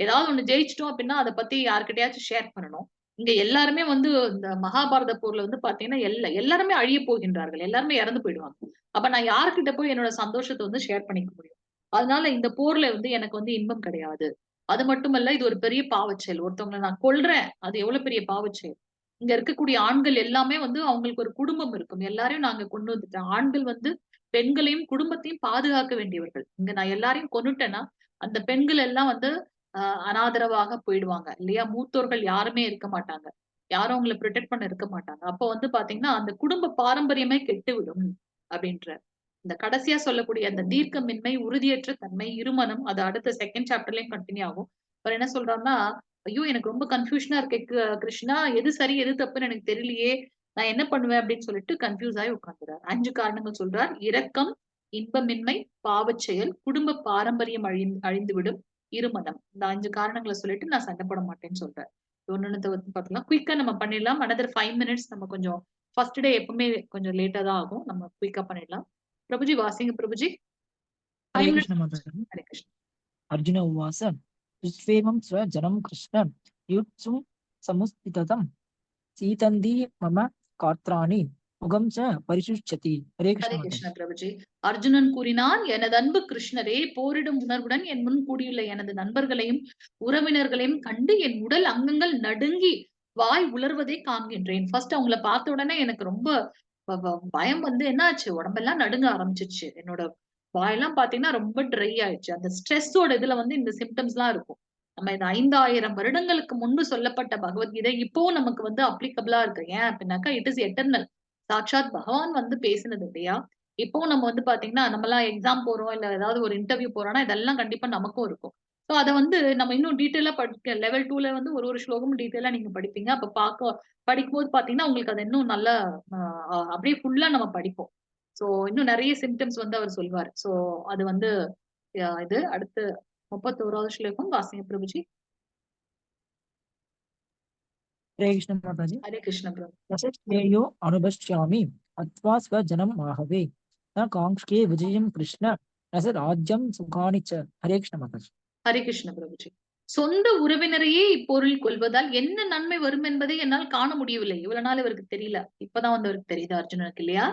ஏதாவது ஒண்ணு ஜெயிச்சுட்டோம் அப்படின்னா, அத பத்தி யார்கிட்டயாச்சும் ஷேர் பண்ணணும். இங்க எல்லாருமே வந்து இந்த மகாபாரத போர்ல வந்து பாத்தீங்கன்னா, எல்லாருமே அழியப் போகின்றார்கள். எல்லாருமே இறந்து போயிடுவாங்க. அப்ப நான் யார்கிட்ட போய் என்னோட சந்தோஷத்த வந்து ஷேர் பண்ணிக்க முடியும்? அதனால இந்த போர்ல வந்து எனக்கு வந்து இன்பம் கிடையாது. அது மட்டுமல்ல, இது ஒரு பெரிய பாவச்செயல். ஒருத்தவங்கள நான் கொல்றேன். அது எவ்வளவு பெரிய பாவச்செயல். இங்க இருக்கக்கூடிய ஆண்கள் எல்லாமே வந்து அவங்களுக்கு ஒரு குடும்பம் இருக்கும். எல்லாரையும் நாங்க கொண்டு வந்துட்டோம். ஆண்கள் வந்து பெண்களையும், குடும்பத்தையும் பாதுகாக்க வேண்டியவர்கள். இங்க நான் எல்லாரையும் கொன்னுட்டேன்னா, அந்த பெண்கள் எல்லாம் வந்து அனாதரவாக போயிடுவாங்க. இல்லையா? மூத்தோர்கள் யாருமே இருக்க மாட்டாங்க. யாரும் அவங்கள புரொடெக்ட் பண்ண இருக்க மாட்டாங்க. அப்போ வந்து பாத்தீங்கன்னா, அந்த குடும்ப பாரம்பரியமே கெட்டுவிடும் அப்படின்றார். இந்த கடைசியா சொல்லக்கூடிய அந்த தீர்க்கமின்மை, உறுதியற்ற தன்மை, இருமனம் அது அடுத்த 2nd சாப்டர்லயும் கன்டின்யூ ஆகும். அவர் என்ன சொல்றாருன்னா, ஐயோ! எனக்கு ரொம்ப கன்ஃப்யூஷனா இருக்கு கிருஷ்ணா. எது சரி, எது தப்புன்னு எனக்கு தெரியலையே. நான் என்ன பண்ணுவேன் அப்படின்னு சொல்லிட்டு கன்ஃப்யூஸ் ஆயி உட்கார்ந்துறார். 5 காரணங்கள் சொல்றார். இரக்கம், இன்பமின்மை, பாவச் செயல், குடும்ப பாரம்பரியம் அழிந்துவிடும், இருமனம். இந்த 5 காரணங்களை சொல்லிட்டு நான் சண்டை போட மாட்டேன்னு சொல்றேன். ஒன்னொன்னு வந்து பாத்தீங்கன்னா குயிக்கா நம்ம பண்ணிடலாம். another 5 minutes நம்ம கொஞ்சம் ஃபர்ஸ்ட் டே எப்பவுமே கொஞ்சம் லேட்டா தான் ஆகும். நம்ம குயிக்கா பண்ணிடலாம். பிரபுஜி வாசிங்க பிரபுஜி. 5 हरे minutes. कृष्ण माताजी। ஹரே கிருஷ்ண. अर्जुन उवाच विश्वेमं स्वजनं कृष्ण युत्सुं समुस्थिततं सीतन्दी मम गात्राणि मुगं च परिशुष्यति। हरे कृष्ण ஹரே माताजी। கிருஷ்ண பிரபுஜி. அர்ஜுனன் கூறினான், எனது அன்பு கிருஷ்ணரே, போரிடும் உணர்வுடன் என் முன் கூடியுள்ள எனது நண்பர்களையும் உறவினர்களையும் கண்டு என் உடல் அங்கங்கள் நடுங்கி வாய் உலர்வதை காண்கின்றேன். ஃபர்ஸ்ட் அவங்கள பார்த்த உடனே எனக்கு ரொம்ப பயம் வந்து என்ன ஆச்சு, உடம்பெல்லாம் நடுங்க ஆரம்பிச்சிருச்சு. என்னோட வாயெல்லாம் பாத்தீங்கன்னா ரொம்ப ட்ரை ஆயிடுச்சு. அந்த ஸ்ட்ரெஸ்ஸோட இதுல வந்து இந்த சிம்டம்ஸ் எல்லாம் இருக்கும். நம்ம இந்த 5000 வருடங்களுக்கு முன்பு சொல்லப்பட்ட பகவத்கீதை இப்பவும் நமக்கு வந்து அப்ளிகபிளா இருக்கு. ஏன் அப்படின்னாக்கா இட் இஸ் எட்டர்னல். சாட்சாத் பகவான் வந்து பேசினது இல்லையா? இப்பவும் நம்ம வந்து பாத்தீங்கன்னா, நம்மலாம் எக்ஸாம் போறோம், இல்ல ஏதாவது ஒரு இன்டர்வியூ போறோம்னா, இதெல்லாம் கண்டிப்பா நமக்கும் இருக்கும். சோ அத வந்து நம்ம இன்னும் டீட்டெயிலா லெவல் 2ல வந்து ஒரு ஒரு ஸ்லோகமும் டீட்டெயிலா நீங்க படிப்பீங்க. அப்ப படிக்கும்போது பாத்தீங்கன்னா, உங்களுக்கு அது இன்னும் நல்லா அப்படியே ஃபுல்லா நம்ம படிப்போம். சோ இன்னும் நெறைய சிம்ப்டம்ஸ் வந்து அவர் சொல்வாரு. சோ அது வந்து இது அடுத்து 31வது ஸ்லோகம் வாசிங்க பிரபுஜி. हरे कृष्ण माताजी। ஹரே கிருஷ்ண பிரபு. रसश्रेयो अनुपश्यामि अत्वा स्वजनं आहवे न काङ्क्षे विजयं कृष्ण न स राज्यं सुखानि च। हरे कृष्ण माताजी। ஹரே கிருஷ்ண பிரபுஜி. சொந்த உறவினரையே இப்பொருள் கொள்வதால் என்ன நன்மை வரும் என்பதை என்னால் காண முடியவில்லை. இவ்வளவு நாள் இவருக்கு தெரியல. இப்பதான் வந்து அவருக்கு தெரியுது அர்ஜுனனுக்கு இல்லையா?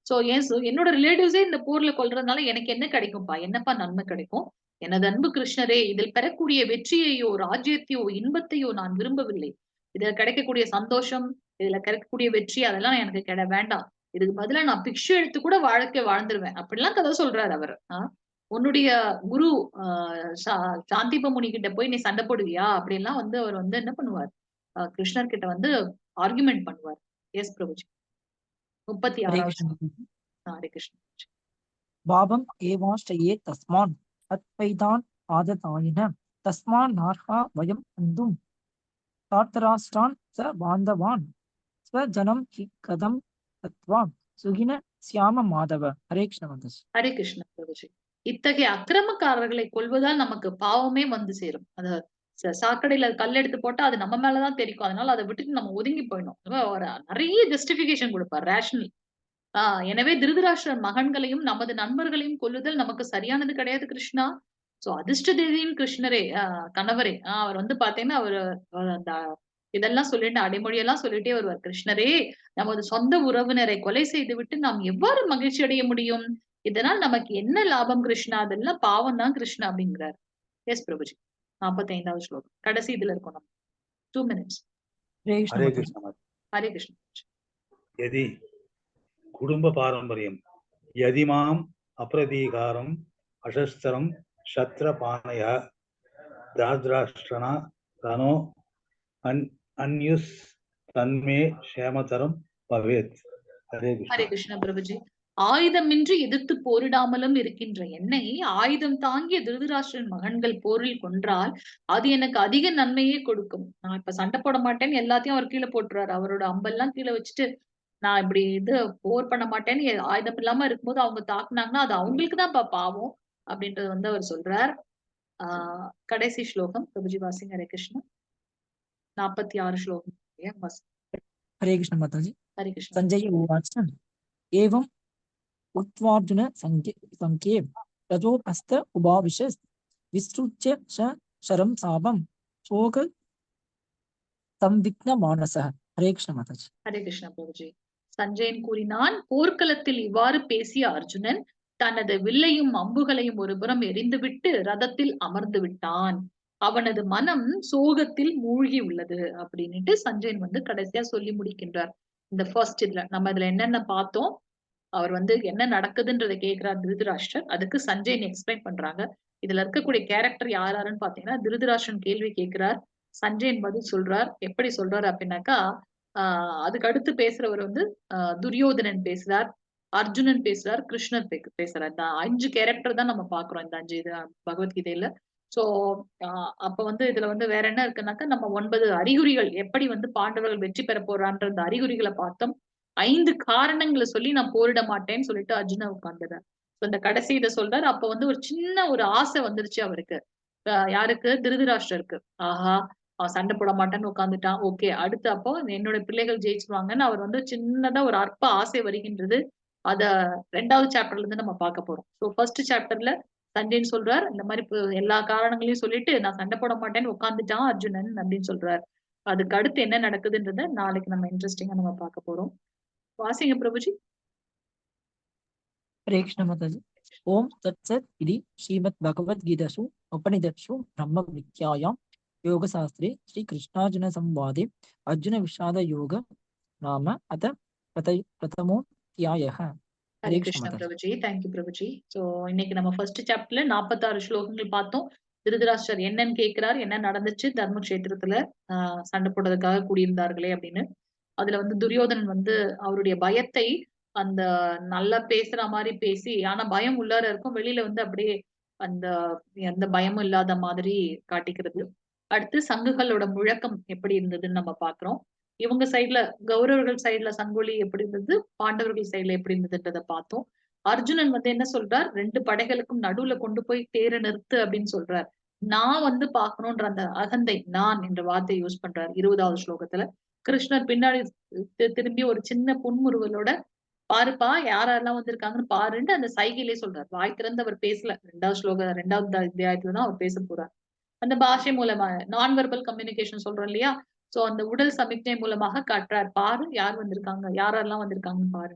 சோ என்னோட ரிலேட்டிவ்ஸே இந்த போர்ல கொல்றதுனால எனக்கு என்ன கிடைக்கும்பா? என்னப்பா நன்மை கிடைக்கும்? எனது அன்பு கிருஷ்ணரே, இதில் பெறக்கூடிய வெற்றியையோ, ராஜ்யத்தையோ, இன்பத்தையோ நான் விரும்பவில்லை. இதுல கிடைக்கக்கூடிய சந்தோஷம், இதுல கிடைக்கக்கூடிய வெற்றி அதெல்லாம் எனக்கு வேண்டாம். இதுக்கு பதிலா நான் பிக்ஷை எடுத்து கூட வாழ்க்கை வாழ்ந்துருவேன். அப்படிலாம் கதை சொல்றாரு அவரு. உன்னுடைய குரு சாந்திப முனி கிட்ட போய் நீ சண்டை போடுவியா? அப்படின்லாம் வந்து அவர் வந்து என்ன பண்ணுவார்? கிருஷ்ணர் கிட்ட வந்து ஆர்குமெண்ட் பண்ணுவார். எஸ் பிரபுஜி. हरे 36வது कृष्ण माताजी। ஹரே கிருஷ்ண. भावम् एवाश्रये तस्मान् तत्पैतान् आदतायिन तस्मान् नार्हा वयं हन्तुं धार्तराष्ट्रान् स बान्धवान् स्वजनं हि कथं दत्त्वा सुखिनः स्याम माधव। हरे कृष्ण माताजी। ஹரே கிருஷ்ண பிரபுஜி. இத்தகைய அக்கிரமக்காரர்களை கொல்வதால் நமக்கு பாவமே வந்து சேரும். அத சாக்கடையில கல் எடுத்து போட்டா அது நம்ம மேலதான் தெரிக்கும். அதனால அதை விட்டுட்டு நம்ம ஒதுங்கி போயிடணும். நிறைய ஜஸ்டிபிகேஷன் கொடுப்பார் ரேஷனல். எனவே திருதராஷ்டிரர் மகன்களையும் நமது நண்பர்களையும் கொல்லுதல் நமக்கு சரியானது கிடையாது கிருஷ்ணா. சோ அதிர்ஷ்ட தேதியின் கிருஷ்ணரே கணவரே அவர் வந்து பாத்தீங்கன்னா அவரு அந்த இதெல்லாம் சொல்லிட்டு அடைமொழியெல்லாம் சொல்லிட்டே வருவார். கிருஷ்ணரே, நமது சொந்த உறவினரை கொலை செய்து விட்டு நாம் எவ்வாறு மகிழ்ச்சி அடைய முடியும்? இதனால் நமக்கு என்ன லாபம் கிருஷ்ணா? அதெல்லாம் பாவம் தான் கிருஷ்ணா அப்படிங்கிறார். எஸ் பிரபுஜி. 45வது ஸ்லோகம் கடைசி இதுல இருக்கும். நம்ம 2 minutes. हरे कृष्ण हरे माताजी। कृष्ण माताजी। ஹரே கிருஷ்ண. यदि कुटुम्ब पारम्पर्यं यदि माम् अप्रतीकारम् अशस्त्रं शस्त्रपाणय दार्द्राष्ट्रना तनो अन्युस् तन्मे क्षेमतरं भवेत्। हरे ஹரே कृष्ण। கிருஷ்ண பிரபுஜி. ஆயுதமின்றி எதிர்த்து போரிடாமலும் இருக்கின்ற என்னை ஆயுதம் தாங்கிய திருதராஷ்டிரன் மகன்கள் போரில் கொன்றால் அது எனக்கு அதிக நன்மையே கொடுக்கும். நான் இப்ப சண்டை போட மாட்டேன்னு எல்லாத்தையும் அவர் கீழே போட்டுறாரு. அவரோட அம்பெல்லாம் கீழே வச்சுட்டு நான் இப்படி இது போர் பண்ண மாட்டேன்னு ஆயுதம் இல்லாம இருக்கும்போது அவங்க தாக்குனாங்கன்னா அது அவங்களுக்கு தான் பாவம் அப்படின்றது வந்து அவர் சொல்றார். கடைசி ஸ்லோகம் பிரபுஜி வாசிங்க. ஹரே கிருஷ்ண. 46 ஸ்லோகம். हरे कृष्ण माताजी। ஹரே கிருஷ்ண. संजय उवाच एवम् उक्त्वार्जुन सङ्ख्ये रथोपस्थ उभाविशत् विसृज्य शरं सापं शोक संविघ्नमानसः। हरे कृष्ण माताजी। ஹரே கிருஷ்ண பிரபுஜி. சஞ்சயன் கூறினான், போர்க்களத்தில் இவ்வாறு பேசிய அர்ஜுனன் தனது வில்லையும் அம்புகளையும் ஒருபுறம் எரிந்துவிட்டு ரதத்தில் அமர்ந்து விட்டான். அவனது மனம் சோகத்தில் மூழ்கி உள்ளது அப்படின்னுட்டு சஞ்சயன் வந்து கடைசியா சொல்லி முடிக்கின்றார். இந்த ஃபர்ஸ்ட் இதுல நம்ம இதுல என்னென்ன பார்த்தோம், அவர் வந்து என்ன நடக்குதுன்றதை கேட்கிறார் திருதராஷ்டிரர். அதுக்கு சஞ்சயன் எக்ஸ்பிளைன் பண்றாங்க. இதுல இருக்கக்கூடிய கேரக்டர் யாருன்னு பாத்தீங்கன்னா, திருதராஷ்டிரன் கேள்வி கேட்கிறார், சஞ்சயன் பதில் சொல்றார். எப்படி சொல்றாரு அப்படின்னாக்கா, அதுக்கு அடுத்து பேசுறவர் வந்து துரியோதனன் பேசுறார், அர்ஜுனன் பேசுறார், கிருஷ்ணர் பேசுறார். இந்த 5 கேரக்டர் தான் நம்ம பாக்குறோம் இந்த 5 இது பகவத்கீதையில. சோ அப்ப வந்து இதுல வந்து வேற என்ன இருக்குன்னாக்கா, நம்ம 9 அறிகுறிகள் எப்படி வந்து பாண்டவர்கள் வெற்றி பெற போறான்ற அந்த அறிகுறிகளை பார்த்தோம். 5 காரணங்களை சொல்லி நான் போரிட மாட்டேன்னு சொல்லிட்டு அர்ஜுன உட்கார்ந்துறார். இந்த கடைசி இதை சொல்றாரு. அப்ப வந்து ஒரு சின்ன ஒரு ஆசை வந்துருச்சு அவருக்கு. யாருக்கு? திருதராஷ்டிரருக்கு. ஆஹா, அவன் சண்டை போட மாட்டான்னு உட்கார்ந்துட்டான். ஓகே, அடுத்து அப்போ என்னோட பிள்ளைகள் ஜெயிச்சிருவாங்கன்னு அவர் வந்து சின்னதா ஒரு அற்ப ஆசை வருகின்றது. அத 2வது சாப்டர்ல இருந்து நம்ம பார்க்க போறோம். சோ ஃபர்ஸ்ட் சாப்டர்ல சஞ்சயன் சொல்றார், இந்த மாதிரி எல்லா காரணங்களையும் சொல்லிட்டு நான் சண்டை போட மாட்டேன்னு உட்கார்ந்துட்டான் அர்ஜுனன் அப்படின்னு சொல்றாரு. அதுக்கு அடுத்து என்ன நடக்குதுன்றத நாளைக்கு நம்ம இன்ட்ரெஸ்டிங்கா நம்ம பார்க்க போறோம். வாசிங்க பிரபுஜி. हरे कृष्ण माताजी। ओम तत्सत् इति श्रीमद्भगवद्गीतासु उपनिषत्सु ब्रह्मविद्यायां योगशास्त्रे श्रीकृष्णार्जुनसंवादे अर्जुनविषादयोग नाम अथ प्रथमोऽध्यायः। ஹரே கிருஷ்ண பிரபுஜி. தேங்க்யூ பிரபுஜி. சோ இன்னைக்கு நம்ம ஃபர்ஸ்ட் சாப்டர்ல 46 ஸ்லோகங்கள் பார்த்தோம். திருதராஷ்டிரர் என்னன்னு கேட்கிறார், என்ன நடந்துச்சு தர்மக்ஷேத்திரத்துல சண்டை போடுறதுக்காக கூடியிருந்தார்களே அப்படின்னு. அதுல வந்து துரியோதனன் வந்து அவருடைய பயத்தை அந்த நல்லா பேசுற மாதிரி பேசி, ஆனா பயம் உள்ளார இருக்கும், வெளியில வந்து அப்படியே அந்த எந்த பயமும் இல்லாத மாதிரி காட்டிக்கிறது. அடுத்து சங்குகளோட முழக்கம் எப்படி இருந்ததுன்னு நம்ம பாக்குறோம். இவங்க சைட்ல கௌரவர்கள் சைட்ல சங்கொலி எப்படி இருந்தது, பாண்டவர்கள் சைட்ல எப்படி இருந்ததுன்றதை பார்த்தோம். அர்ஜுனன் வந்து என்ன சொல்றார், 2 படைகளுக்கும் நடுவுல கொண்டு போய் தேரை நிறுத்து அப்படின்னு சொல்றார். நான் வந்து பாக்கணும்ன்ற அந்த அகந்தை, நான் என்ற வார்த்தையை யூஸ் பண்றாரு 20வது ஸ்லோகத்துல. கிருஷ்ணர் பின்னாடி திரும்பி ஒரு சின்ன புன்முறுவலோட, பாருப்பா யாரெல்லாம் வந்திருக்காங்கன்னு பாருன்னு அந்த சைகையிலே சொல்றாரு. வாய் திறந்து அவர் பேசல. 2வது அத்தியாயத்துலதான் அவர் பேச போறார். அந்த பாஷை மூலமா நான் வெர்பல் கம்யூனிகேஷன் சொல்றோம் இல்லையா? சோ அந்த உடல் சமிக்ஞை மூலமாக காட்டுறார். பாரு யார் வந்திருக்காங்க, யாரெல்லாம் வந்திருக்காங்கன்னு பாரு.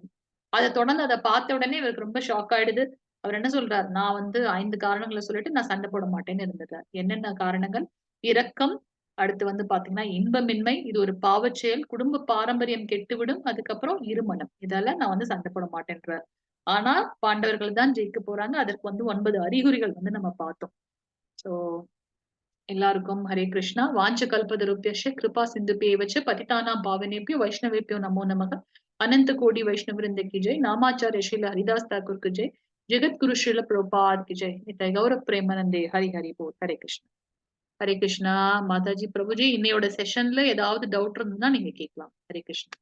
அதை தொடர்ந்து அதை பார்த்த உடனே இவருக்கு ரொம்ப ஷாக் ஆயிடுது. அவர் என்ன சொல்றாரு, நான் வந்து 5 காரணங்களை சொல்லிட்டு நான் சண்டை போட மாட்டேன்னு இருந்துட்டார். என்னென்ன காரணங்கள்? இரக்கம், அடுத்து வந்து பாத்தீங்கன்னா இன்பமின்மை, இது ஒரு பாவச் செயல், குடும்ப பாரம்பரியம் கெட்டுவிடும், அதுக்கப்புறம் இருமனம், இதெல்லாம் நான் வந்து சண்டை போட மாட்டேன்றார். ஆனா பாண்டவர்கள் தான் ஜெயிக்க போறாங்க. அதற்கு வந்து 9 அறிகுறிகள் வந்து நம்ம பார்த்தோம். சோ எல்லாருக்கும் ஹரே கிருஷ்ணா. வாஞ்ச கல்பதருப்யஸ்ய கிருபா சிந்துபேவச்ச பதிதானாம் பாவனேபியோ வைஷ்ணவேபியோ நமோ நமக. अनंत कोटि वैष्णव वृंद की जय। नामाचार्य श्रील हरिदास ठाकुर की जय। जगत गुरु श्रील प्रभुपाद की जय। नित्य गौरव प्रेमानंदे हरि हरि बोल। हरे कृष्ण हरे कृष्णा। மாதாஜி பிரபுஜி இன்னையோட செஷன்ல ஏதாவது டவுட் இருந்ததுன்னா நீங்க கேட்கலாம். ஹரே கிருஷ்ணா.